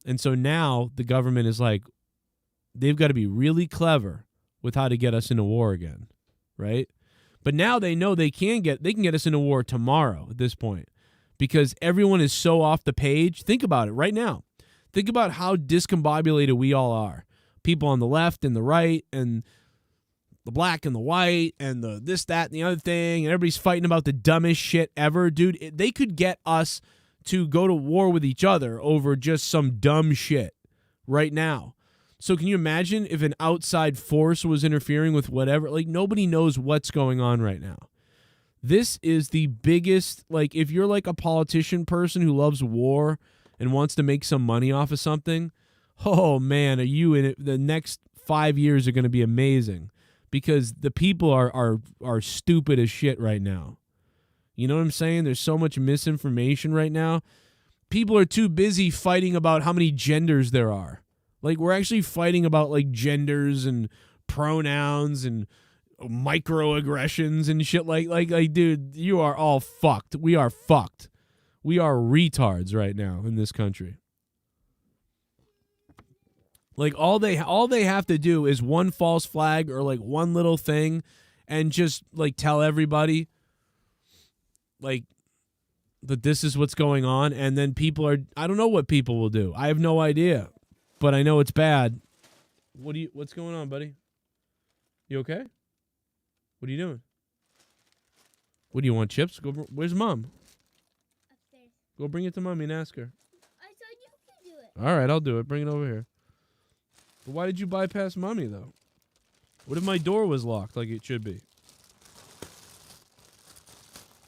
And so now the government is like, they've got to be really clever with how to get us into war again, right? But now they know they can get us into war tomorrow at this point because everyone is so off the page. Think about it right now. Think about how discombobulated we all are. People on the left and the right and the black and the white and the this, that, and the other thing, and everybody's fighting about the dumbest shit ever. Dude, they could get us to go to war with each other over just some dumb shit right now. So can you imagine if an outside force was interfering with whatever? Like, nobody knows what's going on right now. This is the biggest, like, if you're like a politician person who loves war and wants to make some money off of something, oh man, are you in it? The next 5 years are going to be amazing because the people are stupid as shit right now. You know what I'm saying? There's so much misinformation right now. People are too busy fighting about how many genders there are. Like, we're actually fighting about like genders and pronouns and microaggressions and shit. Like, dude, you are all fucked. We are fucked. We are retards right now in this country. Like, all they have to do is one false flag or like one little thing and just like tell everybody like that this is what's going on, and then people are, I don't know what people will do. I have no idea, but I know it's bad. What's going on, buddy? You okay? What are you doing? What do you want, chips? Where's Mom? Upstairs. Go bring it to Mommy and ask her. I thought you could do it. All right, I'll do it. Bring it over here. But why did you bypass Mommy, though? What if my door was locked like it should be?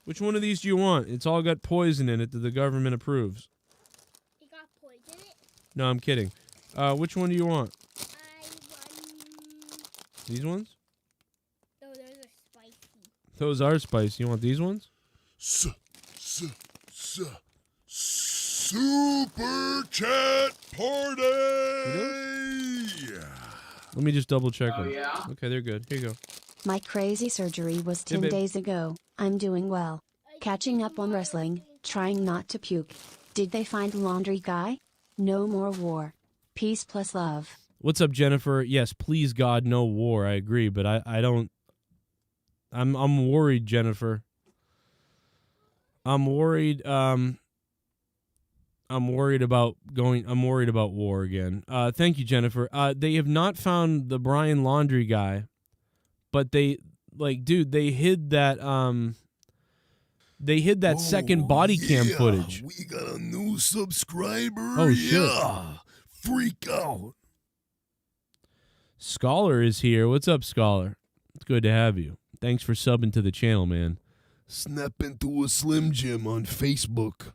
Which one of these do you want? It's all got poison in it that the government approves. It got poison in it? No, I'm kidding. Which one do you want? I want... These ones? No, those are spicy. Those are spicy. You want these ones? Super chat party! Let me just double check them. Yeah? Okay, they're good. Here you go. My crazy surgery was 10 babe. days ago. I'm doing well. Catching up on wrestling, trying not to puke. Did they find laundry guy? No more war. Peace plus love. What's up, Jennifer? Yes, please God, no war. I agree, but I don't. I'm worried, Jennifer. I'm worried. I'm worried about war again. Thank you, Jennifer. They have not found the Brian Laundry guy, but they hid that second body cam footage. We got a new subscriber. Oh shit. Yeah. Freak out. Scholar is here. What's up, Scholar? It's good to have you. Thanks for subbing to the channel, man. Snap into a Slim Jim on Facebook.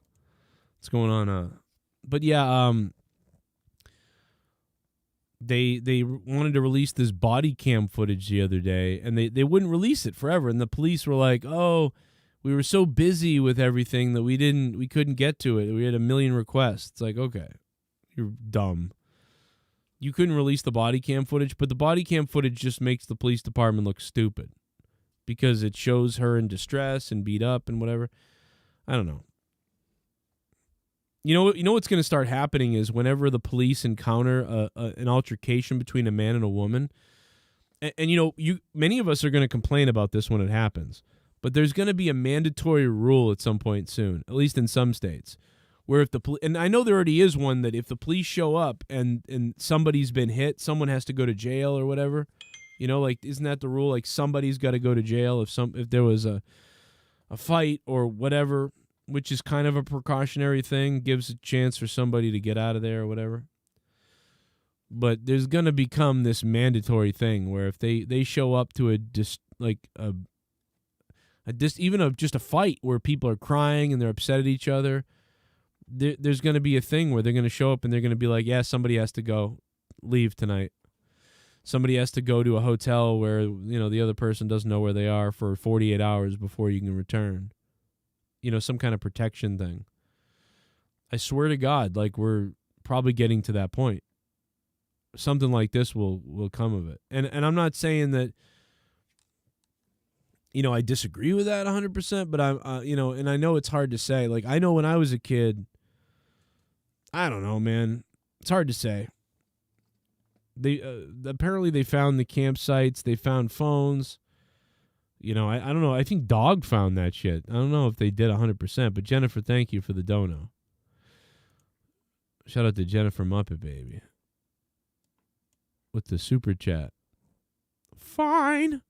What's going on? But yeah, they wanted to release this body cam footage the other day, and they wouldn't release it forever. And the police were like, "Oh, we were so busy with everything that we couldn't get to it. We had a million requests." It's like, okay, you're dumb. You couldn't release the body cam footage, but the body cam footage just makes the police department look stupid because it shows her in distress and beat up and whatever. I don't know. You know what's going to start happening is whenever the police encounter an altercation between a man and a woman, and many of us are going to complain about this when it happens, but there's going to be a mandatory rule at some point soon, at least in some states, where if and I know there already is one that if the police show up and somebody's been hit, someone has to go to jail or whatever. Isn't that the rule? Like somebody's got to go to jail if there was a fight or whatever, which is kind of a precautionary thing, gives a chance for somebody to get out of there or whatever. But there's going to become this mandatory thing where if they show up to just a fight where people are crying and they're upset at each other, there's going to be a thing where they're going to show up and they're going to be like, yeah, somebody has to leave tonight. Somebody has to go to a hotel where, the other person doesn't know where they are for 48 hours before you can return. Some kind of protection thing. I swear to God, we're probably getting to that point. Something like this will come of it. And I'm not saying that, I disagree with that 100%, but I'm, and I know it's hard to say. I know when I was a kid, I don't know, man. It's hard to say. Apparently they found the campsites, they found phones. I don't know. I think Dog found that shit. I don't know if they did 100%, but Jennifer, thank you for the dono. Shout out to Jennifer Muppet Baby with the super chat. Fine.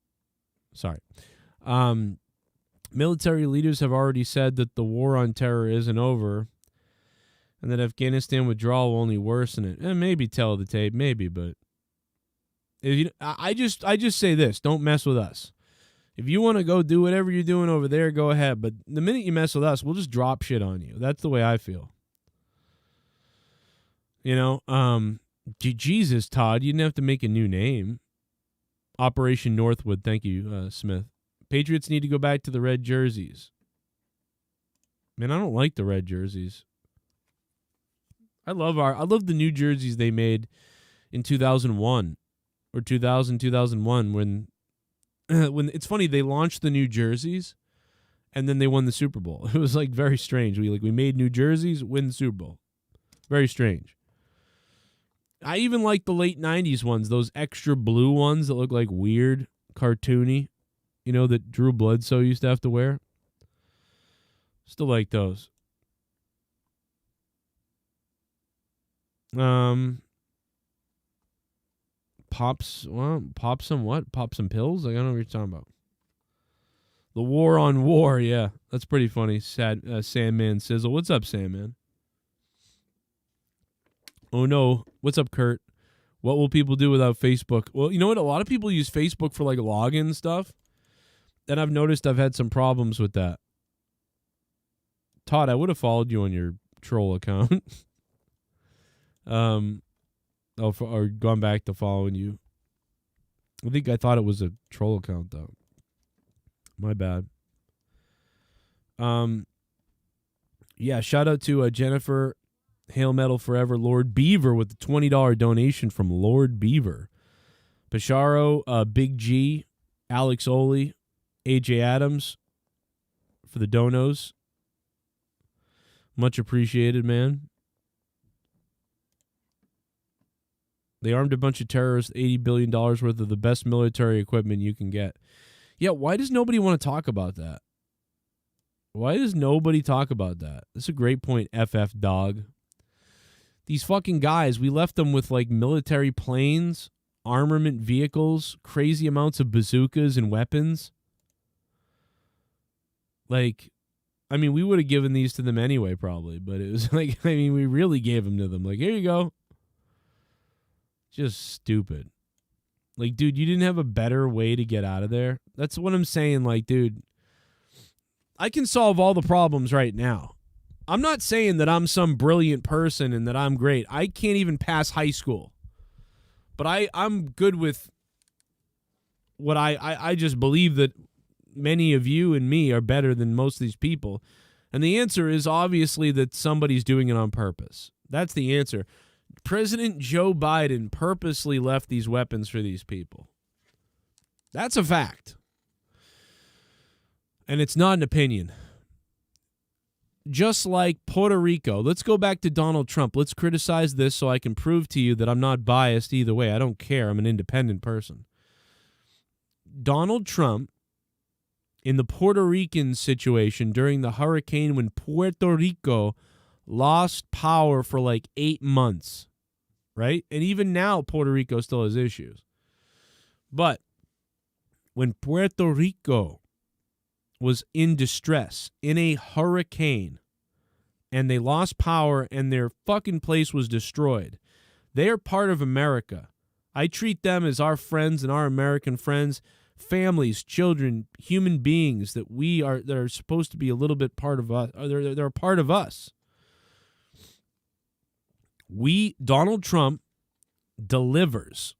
Sorry. Military leaders have already said that the war on terror isn't over and that Afghanistan withdrawal will only worsen it. And maybe tell the tape, maybe, but I just say this, don't mess with us. If you want to go do whatever you're doing over there, go ahead. But the minute you mess with us, we'll just drop shit on you. That's the way I feel. Jesus, Todd, you didn't have to make a new name. Operation Northwood, thank you, Smith. Patriots need to go back to the red jerseys. Man, I don't like the red jerseys. I love the new jerseys they made in 2001 or 2001 when it's funny, they launched the new jerseys and then they won the Super Bowl. It was very strange. We made new jerseys, win the Super Bowl. Very strange. I even like the late 90s ones, those extra blue ones that look like weird, cartoony, that Drew Bledsoe used to have to wear. Still like those. Pop some what? Pop some pills? I don't know what you're talking about. The war on war, yeah. That's pretty funny. Sandman Sizzle. What's up, Sandman? Oh no. What's up, Kurt? What will people do without Facebook? Well, you know what? A lot of people use Facebook for login stuff. And I've noticed I've had some problems with that. Todd, I would have followed you on your troll account. Or gone back to following you. I thought it was a troll account, though. My bad. Yeah, shout out to Jennifer, Hail Metal Forever, Lord Beaver with the $20 donation from Lord Beaver. Pasharo, Big G, Alex Oli, AJ Adams for the donos. Much appreciated, man. They armed a bunch of terrorists, $80 billion worth of the best military equipment you can get. Yeah, why does nobody want to talk about that? Why does nobody talk about that? That's a great point, FF Dog. These fucking guys, we left them with military planes, armament vehicles, crazy amounts of bazookas and weapons. We would have given these to them anyway, probably. But it was we really gave them to them. Here you go. Just stupid. Dude, you didn't have a better way to get out of there? That's what I'm saying. Dude, I can solve all the problems right now. I'm not saying that I'm some brilliant person and that I'm great. I can't even pass high school. But I'm good with what I just believe that many of you and me are better than most of these people. And the answer is obviously that somebody's doing it on purpose. That's the answer. President Joe Biden purposely left these weapons for these people. That's a fact. And it's not an opinion. Just like Puerto Rico. Let's go back to Donald Trump. Let's criticize this so I can prove to you that I'm not biased either way. I don't care. I'm an independent person. Donald Trump, in the Puerto Rican situation during the hurricane when Puerto Rico lost power for like 8 months, right? And even now, Puerto Rico still has issues. But when Puerto Rico was in distress, in a hurricane, and they lost power and their fucking place was destroyed, they are part of America. I treat them as our friends and our American friends, families, children, human beings that are supposed to be a little bit part of us. They're a part of us. Donald Trump delivers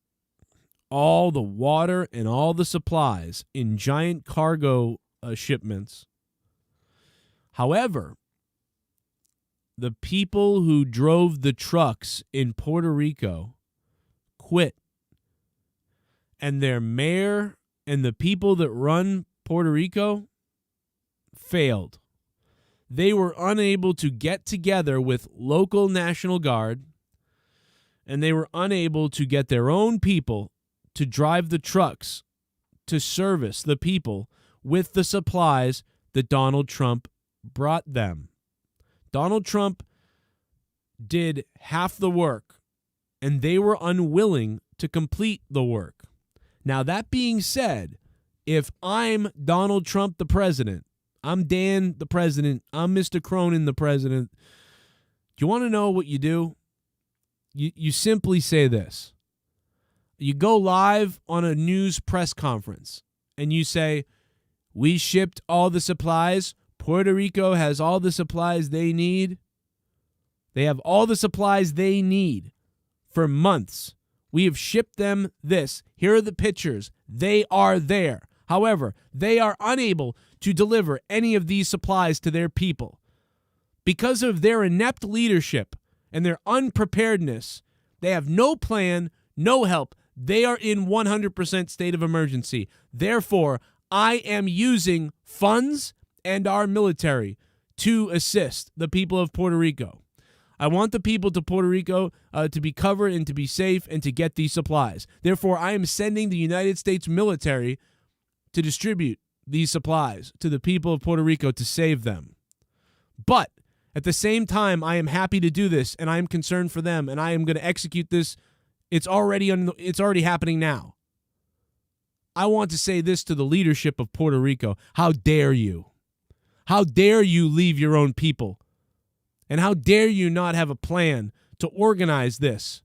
all the water and all the supplies in giant cargo shipments. However, the people who drove the trucks in Puerto Rico quit. And their mayor and the people that run Puerto Rico failed. They were unable to get together with local National Guard, and they were unable to get their own people to drive the trucks to service the people with the supplies that Donald Trump brought them. Donald Trump did half the work, and they were unwilling to complete the work. Now, that being said, if I'm Donald Trump, the president, I'm Dan, the president, I'm Mr. Cronin, the president, do you want to know what you do? You simply say this. You go live on a news press conference, and you say, we shipped all the supplies. Puerto Rico has all the supplies they need. They have all the supplies they need for months. We have shipped them this. Here are the pictures. They are there. However, they are unable to deliver any of these supplies to their people. Because of their inept leadership and their unpreparedness, they have no plan, no help. They are in 100% state of emergency. Therefore, I am using funds and our military to assist the people of Puerto Rico. I want the people to Puerto Rico to be covered and to be safe and to get these supplies. Therefore, I am sending the United States military to distribute these supplies to the people of Puerto Rico to save them. But at the same time, I am happy to do this, and I am concerned for them, and I am going to execute this. It's already happening now. I want to say this to the leadership of Puerto Rico. How dare you? How dare you leave your own people? And how dare you not have a plan to organize this?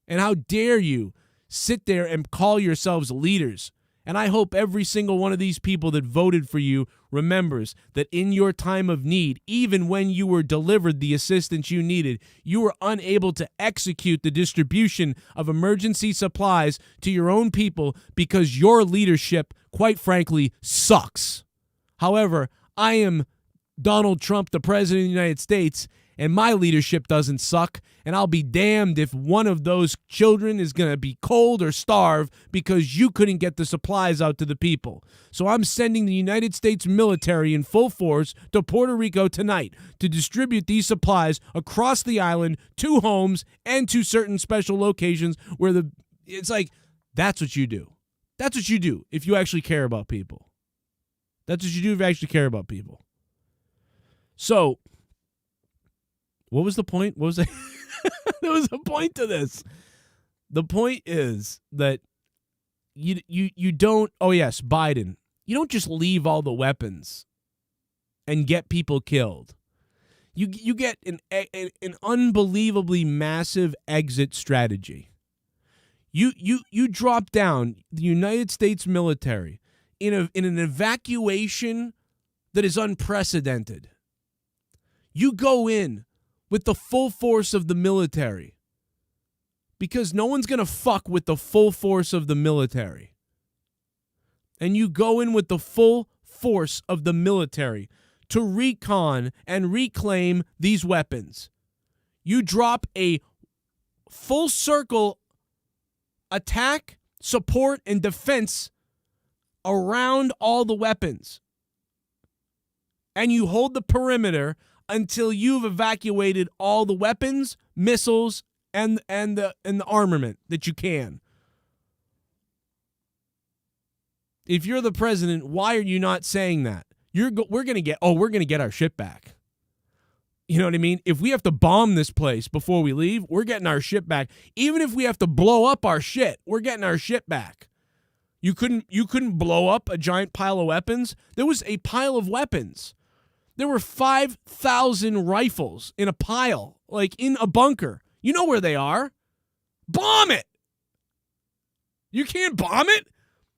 And how dare you sit there and call yourselves leaders? And I hope every single one of these people that voted for you remembers that in your time of need, even when you were delivered the assistance you needed, you were unable to execute the distribution of emergency supplies to your own people because your leadership, quite frankly, sucks. However, I am Donald Trump, the President of the United States, and my leadership doesn't suck, and I'll be damned if one of those children is going to be cold or starve because you couldn't get the supplies out to the people. So I'm sending the United States military in full force to Puerto Rico tonight to distribute these supplies across the island to homes and to certain special locations where it's like, that's what you do. That's what you do if you actually care about people. That's what you do if you actually care about people. So, what was the point? What was it? There was a point to this. The point is that you don't. Oh yes, Biden. You don't just leave all the weapons and get people killed. You get an unbelievably massive exit strategy. You drop down the United States military in an evacuation that is unprecedented. You go in with the full force of the military. because no one's going to fuck with the full force of the military. And you go in with the full force of the military to recon and reclaim these weapons. You drop a full circle attack, support, and defense around all the weapons. And you hold the perimeter until you've evacuated all the weapons, missiles, and the armament that you can. If you're the president, why are you not saying that? We're gonna get our shit back. You know what I mean? If we have to bomb this place before we leave, we're getting our shit back. Even if we have to blow up our shit, we're getting our shit back. You couldn't blow up a giant pile of weapons. There was a pile of weapons. There were 5,000 rifles in a pile, like in a bunker. You know where they are. Bomb it. You can't bomb it.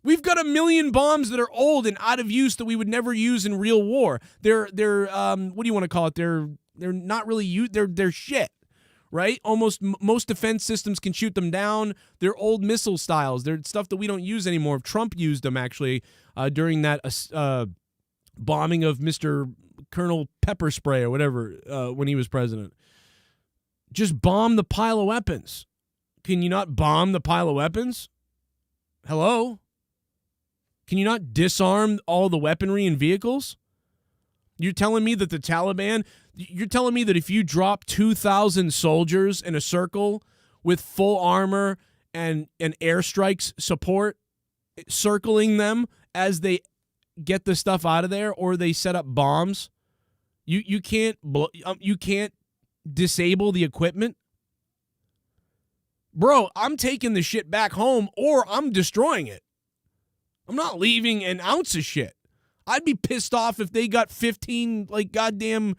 We've got 1 million bombs that are old and out of use that we would never use in real war. They're what do you want to call it? They're not really used. They're shit, right? Most defense systems can shoot them down. They're old missile styles. They're stuff that we don't use anymore. Trump used them actually during that bombing of Mr. Colonel Pepper Spray or whatever when he was president. Just bomb the pile of weapons. Can you not bomb the pile of weapons? Hello? Can you not disarm all the weaponry and vehicles? You're telling me that the Taliban, you're telling me that if you drop 2,000 soldiers in a circle with full armor and airstrikes support, circling them as they get the stuff out of there or they set up bombs, you can't disable the equipment? Bro, I'm taking the shit back home or I'm destroying it. I'm not leaving an ounce of shit. I'd be pissed off if they got 15 like goddamn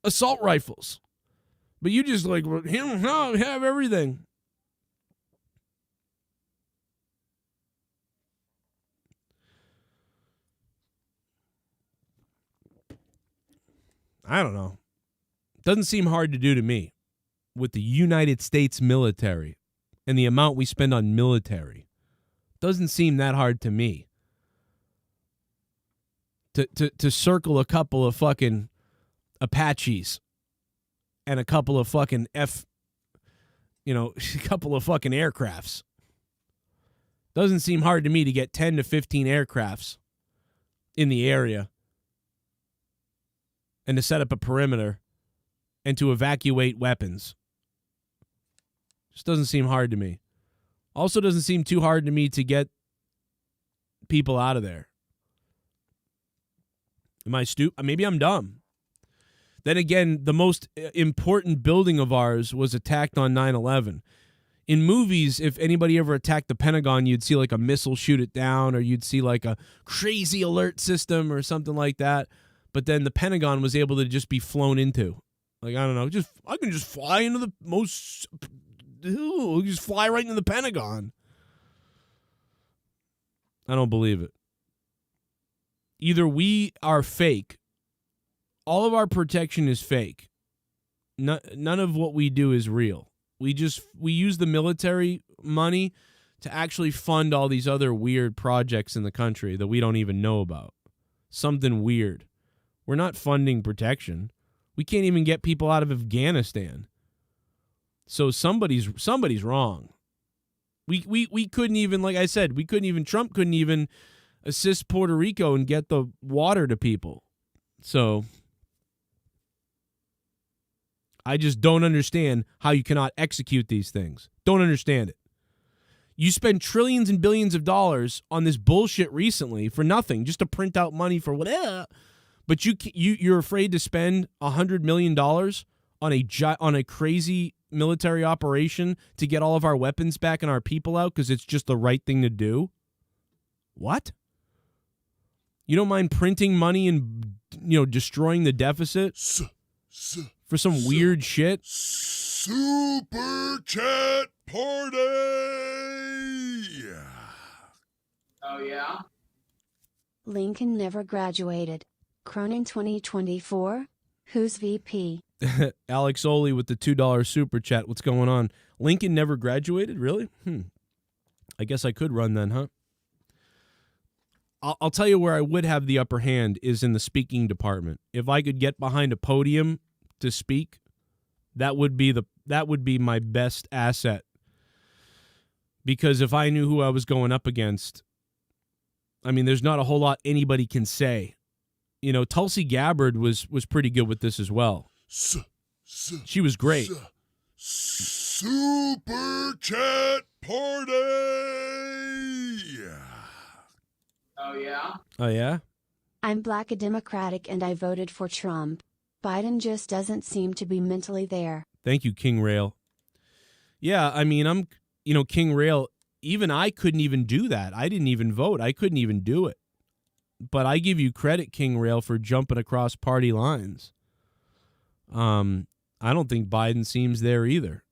assault rifles. But you just like have everything. I don't know. Doesn't seem hard to do to me with the United States military and the amount we spend on military. Doesn't seem that hard to me. To circle a couple of fucking Apaches and a couple of fucking a couple of fucking aircrafts. Doesn't seem hard to me to get 10 to 15 aircrafts in the area and to set up a perimeter and to evacuate weapons. Just doesn't seem hard to me. Also doesn't seem too hard to me to get people out of there. Am I stupid? Maybe I'm dumb. Then again, the most important building of ours was attacked on 9/11. In movies, if anybody ever attacked the Pentagon, you'd see like a missile shoot it down or you'd see like a crazy alert system or something like that. But then the Pentagon was able to just be flown into. Like, I don't know, I can just fly into the most... just fly right into the Pentagon. I don't believe it. Either we are fake. All of our protection is fake. None of what we do is real. We use the military money to actually fund all these other weird projects in the country that we don't even know about. Something weird. We're not funding protection. We can't even get people out of Afghanistan. So somebody's wrong. We couldn't even, like I said, Trump couldn't even assist Puerto Rico and get the water to people. So I just don't understand how you cannot execute these things. Don't understand it. You spend trillions and billions of dollars on this bullshit recently for nothing, just to print out money for whatever. But you're afraid to spend $100 million on a crazy military operation to get all of our weapons back and our people out because it's just the right thing to do? What? You don't mind printing money and destroying the deficit for some weird shit? Super chat party. Oh yeah. Lincoln never graduated. Cronin 2024. Who's VP? Alex Oli with the $2 super chat. What's going on? Lincoln never graduated? Really? I guess I could run then, huh? I'll tell you where I would have the upper hand is in the speaking department. If I could get behind a podium to speak, that would be my best asset. Because if I knew who I was going up against, I mean, there's not a whole lot anybody can say. You know, Tulsi Gabbard was pretty good with this as well. She was great. Super chat party. Oh, yeah? Oh, yeah? I'm Black a Democratic and I voted for Trump. Biden just doesn't seem to be mentally there. Thank you, King Rail. Yeah, I mean, King Rail, even I couldn't even do that. I didn't even vote. I couldn't even do it. But I give you credit, King Rail, for jumping across party lines. I don't think Biden seems there either.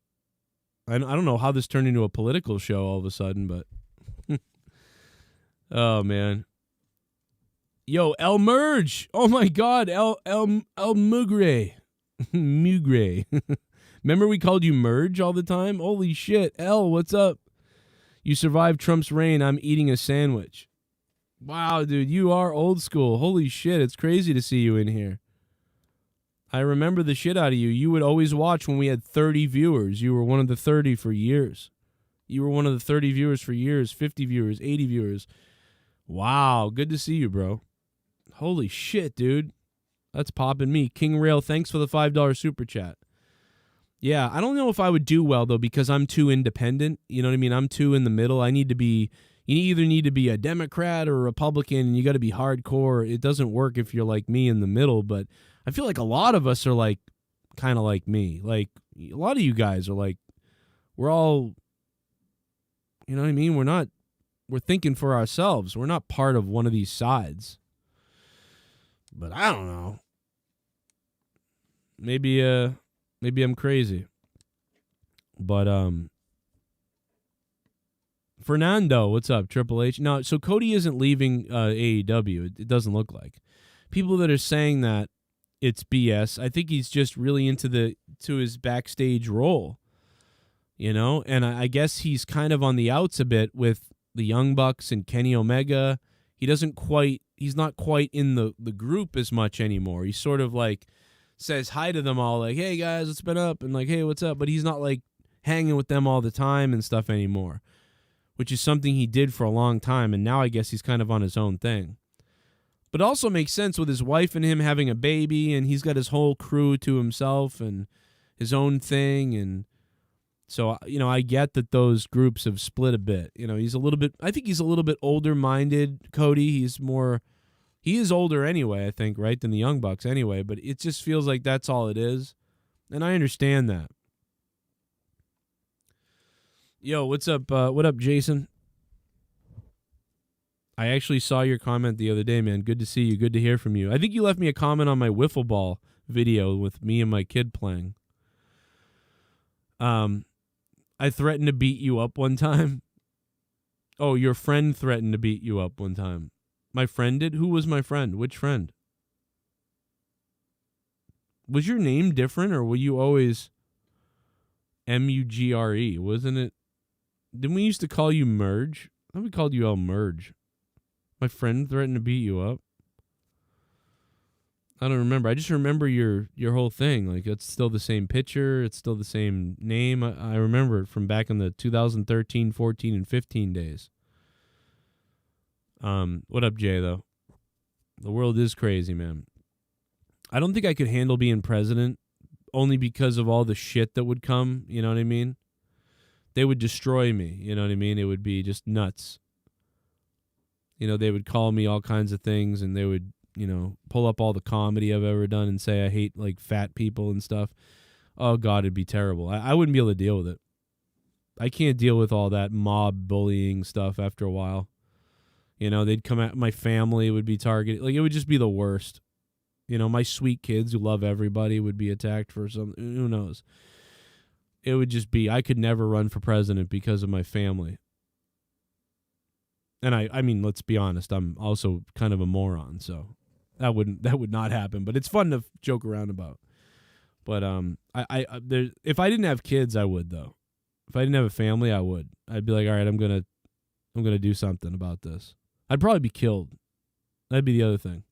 I don't know how this turned into a political show all of a sudden, but oh man. Yo, El Merge. Oh my God, El Mugre. Mugre. Remember we called you Merge all the time? Holy shit. El, what's up? You survived Trump's reign. I'm eating a sandwich. Wow, dude, you are old school. Holy shit, it's crazy to see you in here. I remember the shit out of you. You would always watch when we had 30 viewers. You were one of the 30 for years. You were one of the 30 viewers for years, 50 viewers, 80 viewers. Wow, good to see you, bro. Holy shit, dude. That's popping me. King Rail, thanks for the $5 super chat. Yeah, I don't know if I would do well, though, because I'm too independent. You know what I mean? I'm too in the middle. You either need to be a Democrat or a Republican, and you got to be hardcore. It doesn't work if you're like me in the middle, but I feel like a lot of us are like kind of like me. Like a lot of you guys are like, we're all, you know what I mean? We're thinking for ourselves. We're not part of one of these sides. But I don't know. Maybe I'm crazy. But Fernando, what's up? Triple H. No, so Cody isn't leaving AEW. It doesn't look like. People that are saying that it's BS. I think he's just really into his backstage role, you know. And I guess he's kind of on the outs a bit with the Young Bucks and Kenny Omega. He's not quite in the group as much anymore. He sort of like says hi to them all, like, "Hey guys, what's been up?" and like, "Hey, what's up?" But he's not like hanging with them all the time and stuff anymore, which is something he did for a long time, and now I guess he's kind of on his own thing. But it also makes sense with his wife and him having a baby, and he's got his whole crew to himself and his own thing, and so, you know, I get that those groups have split a bit. You know, I think he's a little bit older-minded, Cody. He is older anyway, I think, right, than the Young Bucks anyway, but it just feels like that's all it is, and I understand that. Yo, what's up? What up, Jason? I actually saw your comment the other day, man. Good to see you. Good to hear from you. I think you left me a comment on my wiffle ball video with me and my kid playing. I threatened to beat you up one time. Oh, your friend threatened to beat you up one time. My friend did? Who was my friend? Which friend? Was your name different, or were you always Mugre? Wasn't it? Didn't we used to call you Merge? I thought we called you El Merge. My friend threatened to beat you up. I don't remember. I just remember your whole thing. Like, it's still the same picture. It's still the same name. I remember it from back in the 2013, 14, and 15 days. What up, Jay, though? The world is crazy, man. I don't think I could handle being president, only because of all the shit that would come. You know what I mean? They would destroy me. You know what I mean? It would be just nuts. You know, they would call me all kinds of things, and they would, you know, pull up all the comedy I've ever done and say I hate, like, fat people and stuff. Oh, God, it'd be terrible. I wouldn't be able to deal with it. I can't deal with all that mob bullying stuff after a while. You know, they'd come at my family would be targeted. Like, it would just be the worst. You know, my sweet kids who love everybody would be attacked for some, who knows. It would just be, I could never run for president because of my family. And I mean, let's be honest, I'm also kind of a moron, so That would not happen. But it's fun to joke around about. But if I didn't have kids, I would though. If I didn't have a family, I would. I'd be like, all right, I'm gonna do something about this. I'd probably be killed. That'd be the other thing.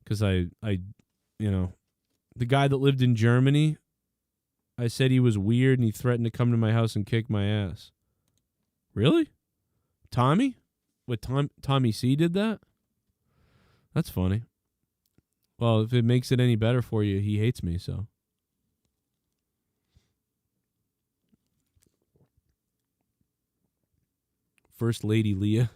Because I the guy that lived in Germany, I said he was weird and he threatened to come to my house and kick my ass. Really? Tommy? What, Tommy C did that? That's funny. Well, if it makes it any better for you, he hates me, so. First Lady Leah.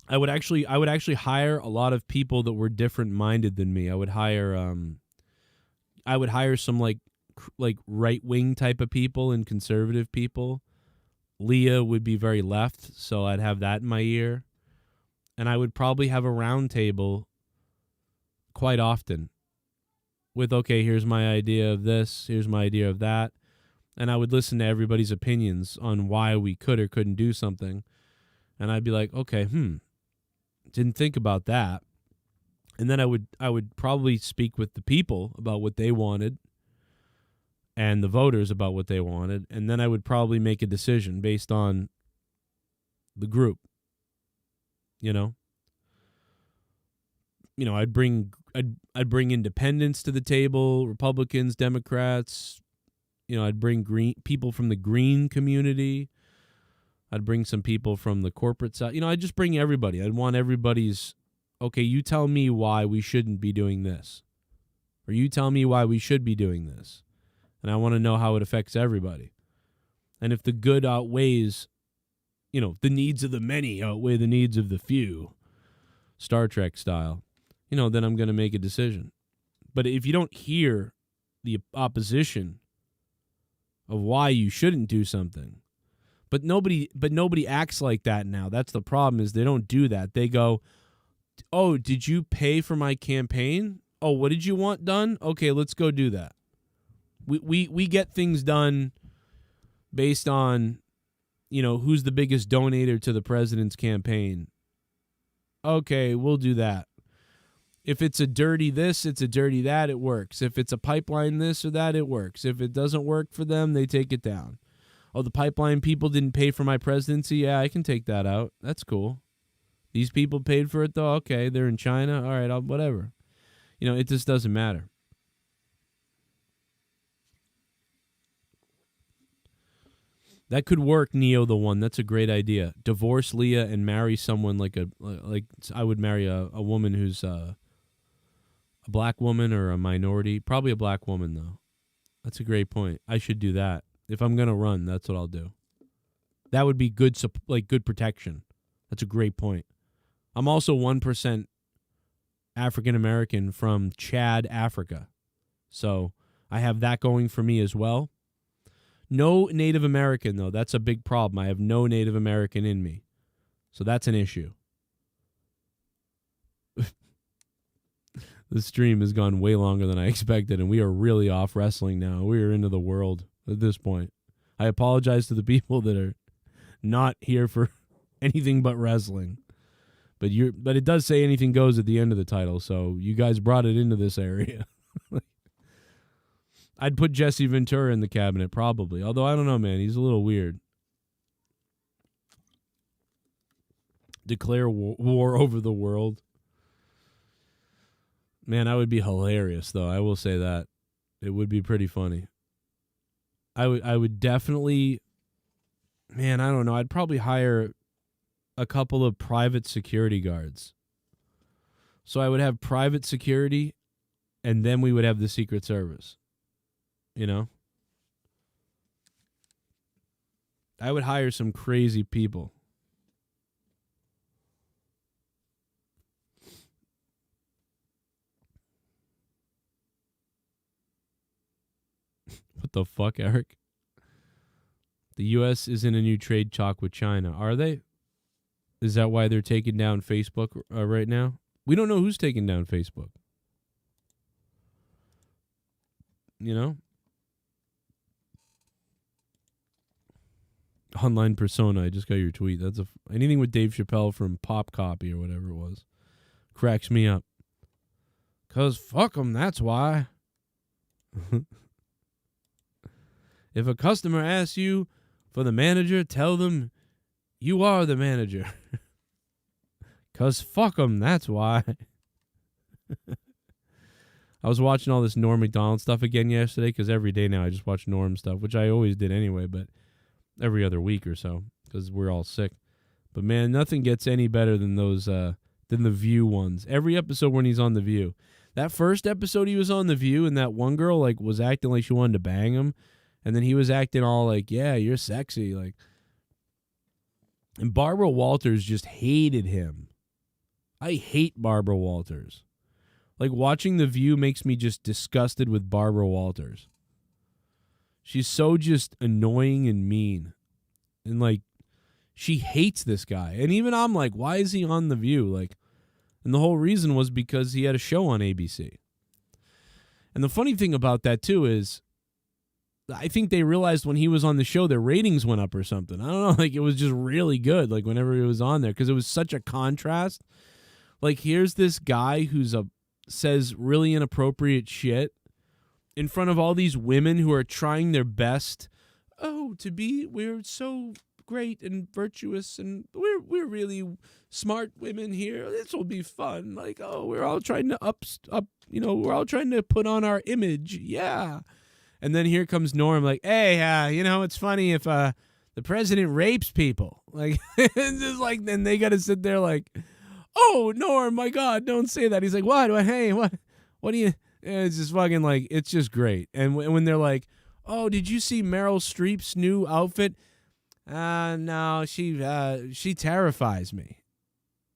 I would actually hire a lot of people that were different minded than me. I would hire some like right wing type of people and conservative people. Leah would be very left, so I'd have that in my ear. And I would probably have a round table quite often with, okay, here's my idea of this, here's my idea of that. And I would listen to everybody's opinions on why we could or couldn't do something. And I'd be like, okay, didn't think about that. And then I would probably speak with the people about what they wanted and the voters about what they wanted. And then I would probably make a decision based on the group. I'd bring independents to the table, Republicans, Democrats. I'd bring people from the green community. I'd bring some people from the corporate side. I'd just bring everybody. I'd want everybody's, okay, you tell me why we shouldn't be doing this. Or you tell me why we should be doing this. And I want to know how it affects everybody. And if the good outweighs, the needs of the many outweigh the needs of the few, Star Trek style, then I'm going to make a decision. But if you don't hear the opposition of why you shouldn't do something, but nobody acts like that now. That's the problem, is they don't do that. They go, oh, did you pay for my campaign? Oh, what did you want done? Okay, let's go do that. We get things done based on, who's the biggest donator to the president's campaign. Okay, we'll do that. If it's a dirty this, it's a dirty that, it works. If it's a pipeline this or that, it works. If it doesn't work for them, they take it down. Oh, the pipeline people didn't pay for my presidency? Yeah, I can take that out. That's cool. These people paid for it, though? Okay, they're in China? All right, whatever. It just doesn't matter. That could work, Neo the One. That's a great idea. Divorce Leah and marry someone like I would marry a woman who's a black woman or a minority. Probably a black woman, though. That's a great point. I should do that. If I'm going to run, that's what I'll do. That would be good protection. That's a great point. I'm also 1% African American from Chad, Africa. So I have that going for me as well. No Native American, though. That's a big problem. I have no Native American in me. So that's an issue. The stream has gone way longer than I expected, and we are really off wrestling now. We are into the world at this point. I apologize to the people that are not here for anything but wrestling. But it does say anything goes at the end of the title, so you guys brought it into this area. I'd put Jesse Ventura in the cabinet, probably. Although, I don't know, man. He's a little weird. Declare war over the world. Man, I would be hilarious, though. I will say that. It would be pretty funny. I would definitely... Man, I don't know. I'd probably hire a couple of private security guards. So I would have private security, and then we would have the Secret Service. I would hire some crazy people. What the fuck, Eric? The U.S. is in a new trade talk with China. Are they? Is that why they're taking down Facebook right now? We don't know who's taking down Facebook. online persona. I just got your tweet. That's anything with Dave Chappelle from Pop Copy or whatever it was. Cracks me up. 'Cause fuck 'em, that's why. If a customer asks you for the manager, tell them you are the manager. 'Cause fuck 'em, that's why. I was watching all this Norm Macdonald stuff again yesterday because every day now I just watch Norm stuff, which I always did anyway, but every other week or so because we're all sick. But man, nothing gets any better than those than the View ones. Every episode when he's on the View. That first episode he was on the View and that one girl like was acting like she wanted to bang him, and then he was acting all like, "Yeah, you're sexy," like. And Barbara Walters just hated him. I hate Barbara Walters. Like, watching The View makes me just disgusted with Barbara Walters. She's so just annoying and mean. And, like, she hates this guy. And even I'm like, why is he on The View? Like, and the whole reason was because he had a show on ABC. And the funny thing about that, too, is I think they realized when he was on the show, their ratings went up or something. I don't know. Like, it was just really good, like, whenever he was on there, because it was such a contrast. Like, here's this guy who's says really inappropriate shit in front of all these women who are trying their best. Oh, we're so great and virtuous, and we're really smart women here. This will be fun. Like, oh, we're all trying to we're all trying to put on our image. Yeah. And then here comes Norm, like, hey, it's funny if the president rapes people. Like, it's just like, then they got to sit there like, oh, Norm, my God, don't say that. He's like, what? Hey, what do you? It's just fucking like, it's just great. And when they're like, oh, did you see Meryl Streep's new outfit? No, she terrifies me.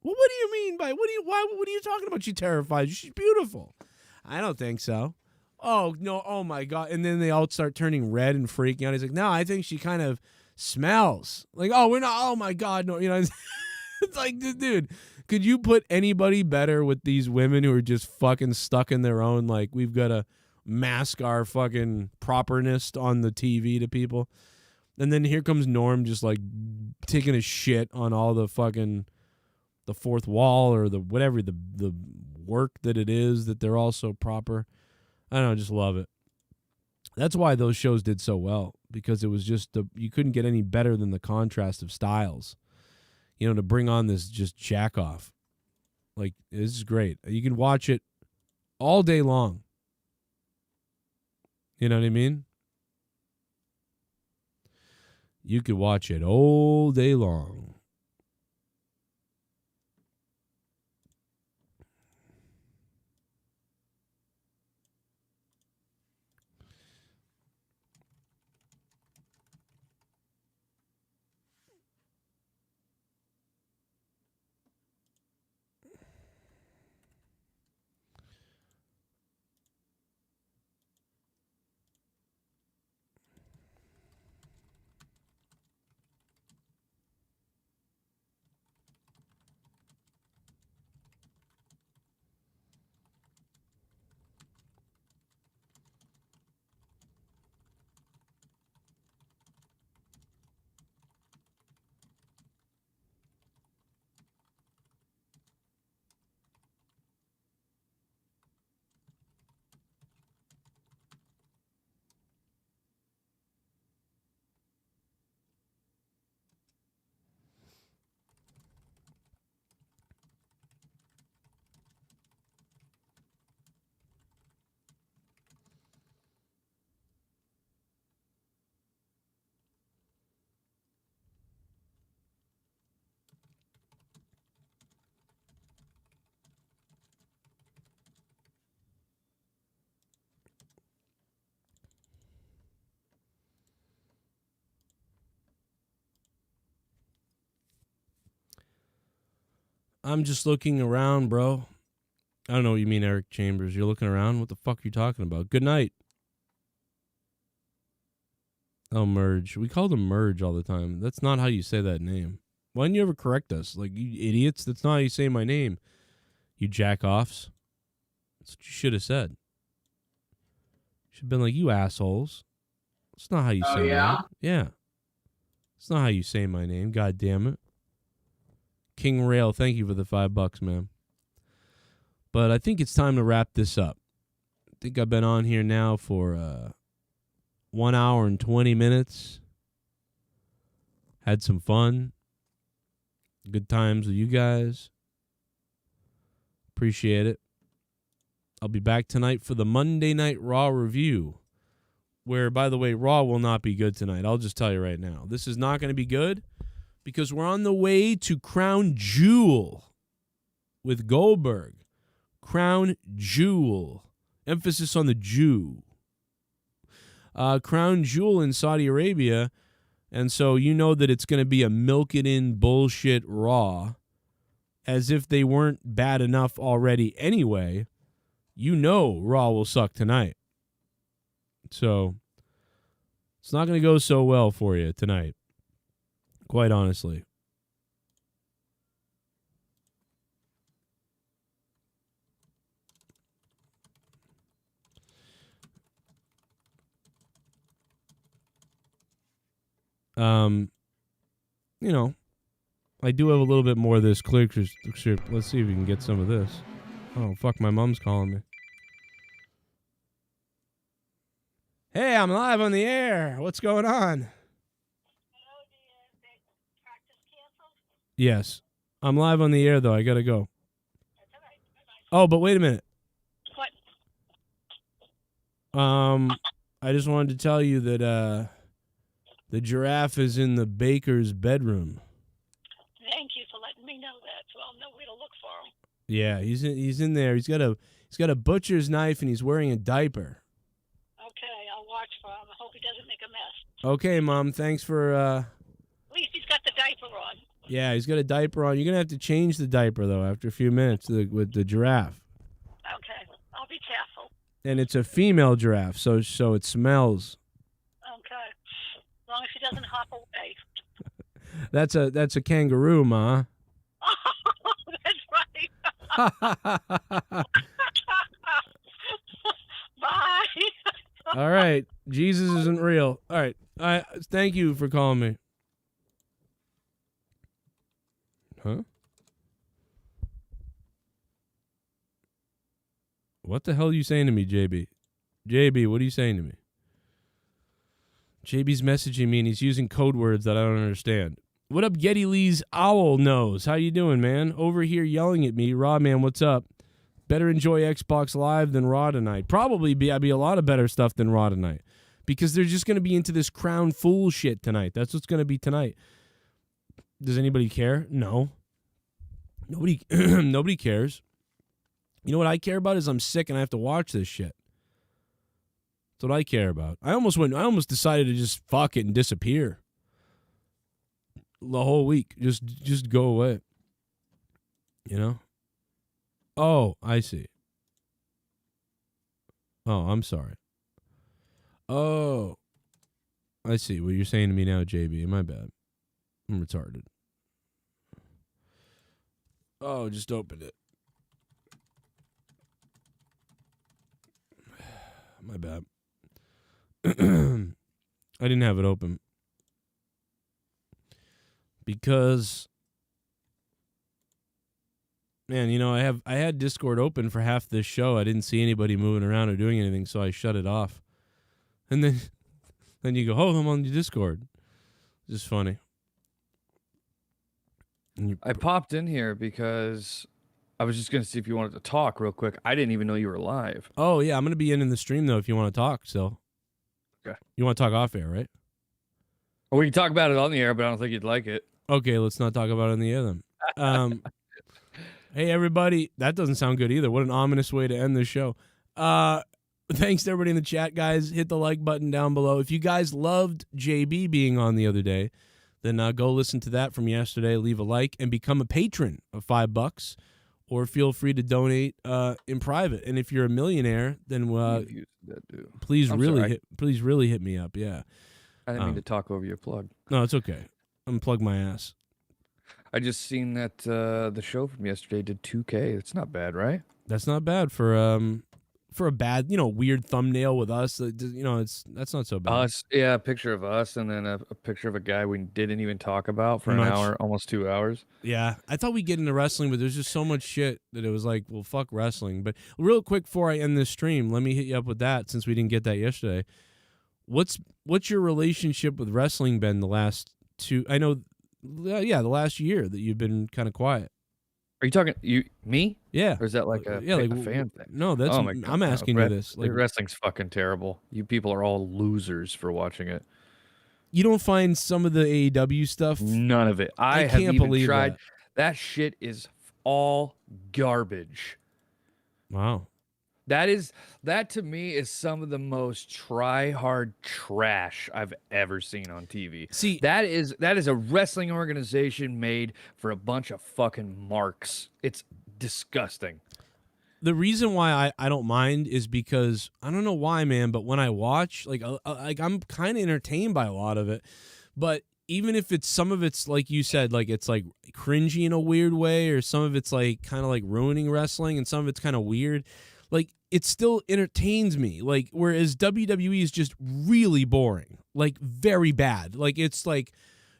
Well, what do you mean by, what are you talking about? She terrifies you. She's beautiful. I don't think so. Oh, no, oh my God. And then they all start turning red and freaking out. He's like, no, I think she kind of smells. Like, oh, we're not, oh my God, no, it's like, dude, could you put anybody better with these women who are just fucking stuck in their own, like, we've got to mask our fucking properness on the TV to people? And then here comes Norm just, like, taking a shit on all the fucking, the fourth wall or the whatever, the work that it is, that they're all so proper. I don't know, I just love it. That's why those shows did so well, because it was just, you couldn't get any better than the contrast of styles. To bring on this just jack off. Like, this is great. You can watch it all day long. You know what I mean? You could watch it all day long. I'm just looking around, bro. I don't know what you mean, Eric Chambers. You're looking around? What the fuck are you talking about? Good night. Oh, Merge. We called him Merge all the time. That's not how you say that name. Why didn't you ever correct us? Like, you idiots, that's not how you say my name. You jack-offs. That's what you should have said. You should have been like, you assholes. That's not how you say yeah? that. Yeah. It's not how you say my name. God damn it. King Rail, thank you for the $5, man. But I think it's time to wrap this up. I think I've been on here now for 1 hour and 20 minutes. Had some fun. Good times with you guys. Appreciate it. I'll be back tonight for the Monday Night Raw review. Where, by the way, Raw will not be good tonight. I'll just tell you right now. This is not going to be good because we're on the way to Crown Jewel with Goldberg. Crown Jewel. Emphasis on the Jew. Crown Jewel in Saudi Arabia. And so you know that it's going to be a milk-it-in bullshit Raw. As if they weren't bad enough already anyway. You know Raw will suck tonight. So it's not going to go so well for you tonight. Quite honestly. You know, I do have a little bit more of this clear script. Let's see if we can get some of this. Oh, fuck, my mom's calling me. Hey, I'm live on the air. What's going on? Yes. I'm live on the air, though. I got to go. Oh, but wait a minute. What? I just wanted to tell you that the giraffe is in the baker's bedroom. Thank you for letting me know that, so I'll know where to look for him. Yeah, he's in there. He's got a butcher's knife and he's wearing a diaper. Okay, I'll watch for him. I hope he doesn't make a mess. Okay, Mom. Thanks for. At least he's got the diaper on. Yeah, he's got a diaper on. You're gonna have to change the diaper though after a few minutes with the giraffe. Okay, I'll be careful. And it's a female giraffe, so it smells. Okay, as long as he doesn't hop away. That's a kangaroo, Ma. Oh, that's right. Bye. All right, Jesus isn't real. All right, thank you for calling me. Huh? What the hell are you saying to me, JB? JB, what are you saying to me? JB's messaging me and he's using code words that I don't understand. What up, Getty Lee's Owl Nose? How you doing, man? Over here yelling at me. Raw man, what's up? Better enjoy Xbox Live than Raw tonight. Probably be a lot of better stuff than Raw tonight. Because they're just going to be into this crown fool shit tonight. That's what's going to be tonight. Does anybody care? No. Nobody cares. You know what I care about is I'm sick and I have to watch this shit. That's what I care about. I almost decided to just fuck it and disappear. The whole week. Just go away. You know? Oh, I see. Oh, I'm sorry. Oh. I see what you're saying to me now, JB. My bad. I'm retarded. Oh, just opened it. My bad. I didn't have it open. Because, man, you know, I had Discord open for half this show. I didn't see anybody moving around or doing anything, so I shut it off. And then you go, oh, I'm on your Discord. Just funny. I popped in here because I was just going to see if you wanted to talk real quick. I didn't even know you were live. Oh, yeah, I'm going to be in the stream, though, if you want to talk still. Okay. You want to talk off air, right? Or we can talk about it on the air, but I don't think you'd like it. Okay, let's not talk about it on the air then. Hey, everybody. That doesn't sound good either. What an ominous way to end this show. Thanks to everybody in the chat, guys. Hit the like button down below. If you guys loved JB being on the other day, then go listen to that from yesterday. Leave a like and become a patron of $5. Or feel free to donate in private. And if you're a millionaire, then please really hit me up. Yeah. I didn't mean to talk over your plug. No, it's okay. I'm plug my ass. I just seen that the show from yesterday did 2K. That's not bad, right? That's not bad for for a bad, weird thumbnail with us. That's not so bad. Us, yeah, a picture of us, and then a picture of a guy we didn't even talk about for Pretty an much. hour, almost 2 hours. Yeah, I thought we'd get into wrestling, but there's just so much shit that it was like, well, fuck wrestling. But real quick before I end this stream, let me hit you up with that since we didn't get that yesterday. What's your relationship with wrestling been the last two? I know, the last year that you've been kind of quiet. Are you talking me? Yeah. Or is that like a fan thing? No, that's Oh my God, I'm asking you this. Like, wrestling's fucking terrible. You people are all losers for watching it. You don't find some of the AEW stuff? None of it. I can't have even believe tried. that. That shit is all garbage. Wow. That to me is some of the most try-hard trash I've ever seen on TV. See, that is a wrestling organization made for a bunch of fucking marks. It's disgusting. The reason why I don't mind is because I don't know why, man, but when I watch, like I'm kind of entertained by a lot of it. But even if some of it's like you said, like it's like cringy in a weird way, or some of it's like kind of like ruining wrestling, and some of it's kind of weird, like it still entertains me. Like whereas WWE is just really boring, like very bad. Like it's like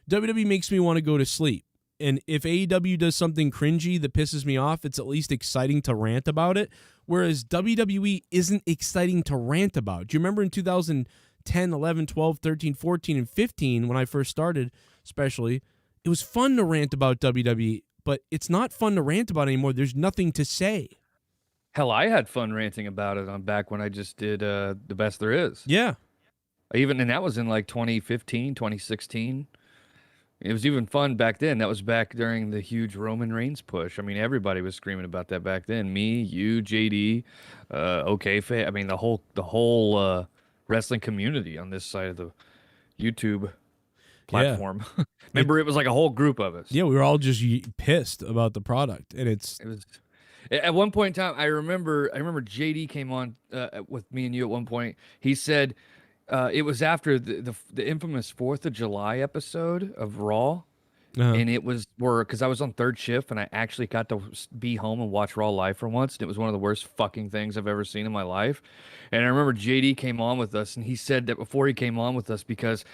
WWE makes me want to go to sleep. And if AEW does something cringy that pisses me off, it's at least exciting to rant about it. Whereas WWE isn't exciting to rant about. Do you remember in 2010, 11, 12, 13, 14, and 15, when I first started, especially, it was fun to rant about WWE, but it's not fun to rant about anymore. There's nothing to say. Hell, I had fun ranting about it on back when I just did The Best There Is. Yeah. And that was in like 2015, 2016. It was even fun back then. That was back during the huge Roman Reigns push. I mean, everybody was screaming about that back then. Me, you, JD, OK. I mean, the whole wrestling community on this side of the YouTube platform. Yeah. Remember, it was like a whole group of us. Yeah, we were all just pissed about the product, and it was. At one point in time, I remember JD came on with me and you at one point. He said. It was after the infamous 4th of July episode of Raw, and it was because I was on third shift and I actually got to be home and watch Raw live for once, and it was one of the worst fucking things I've ever seen in my life. And I remember JD came on with us, and he said that before he came on with us, because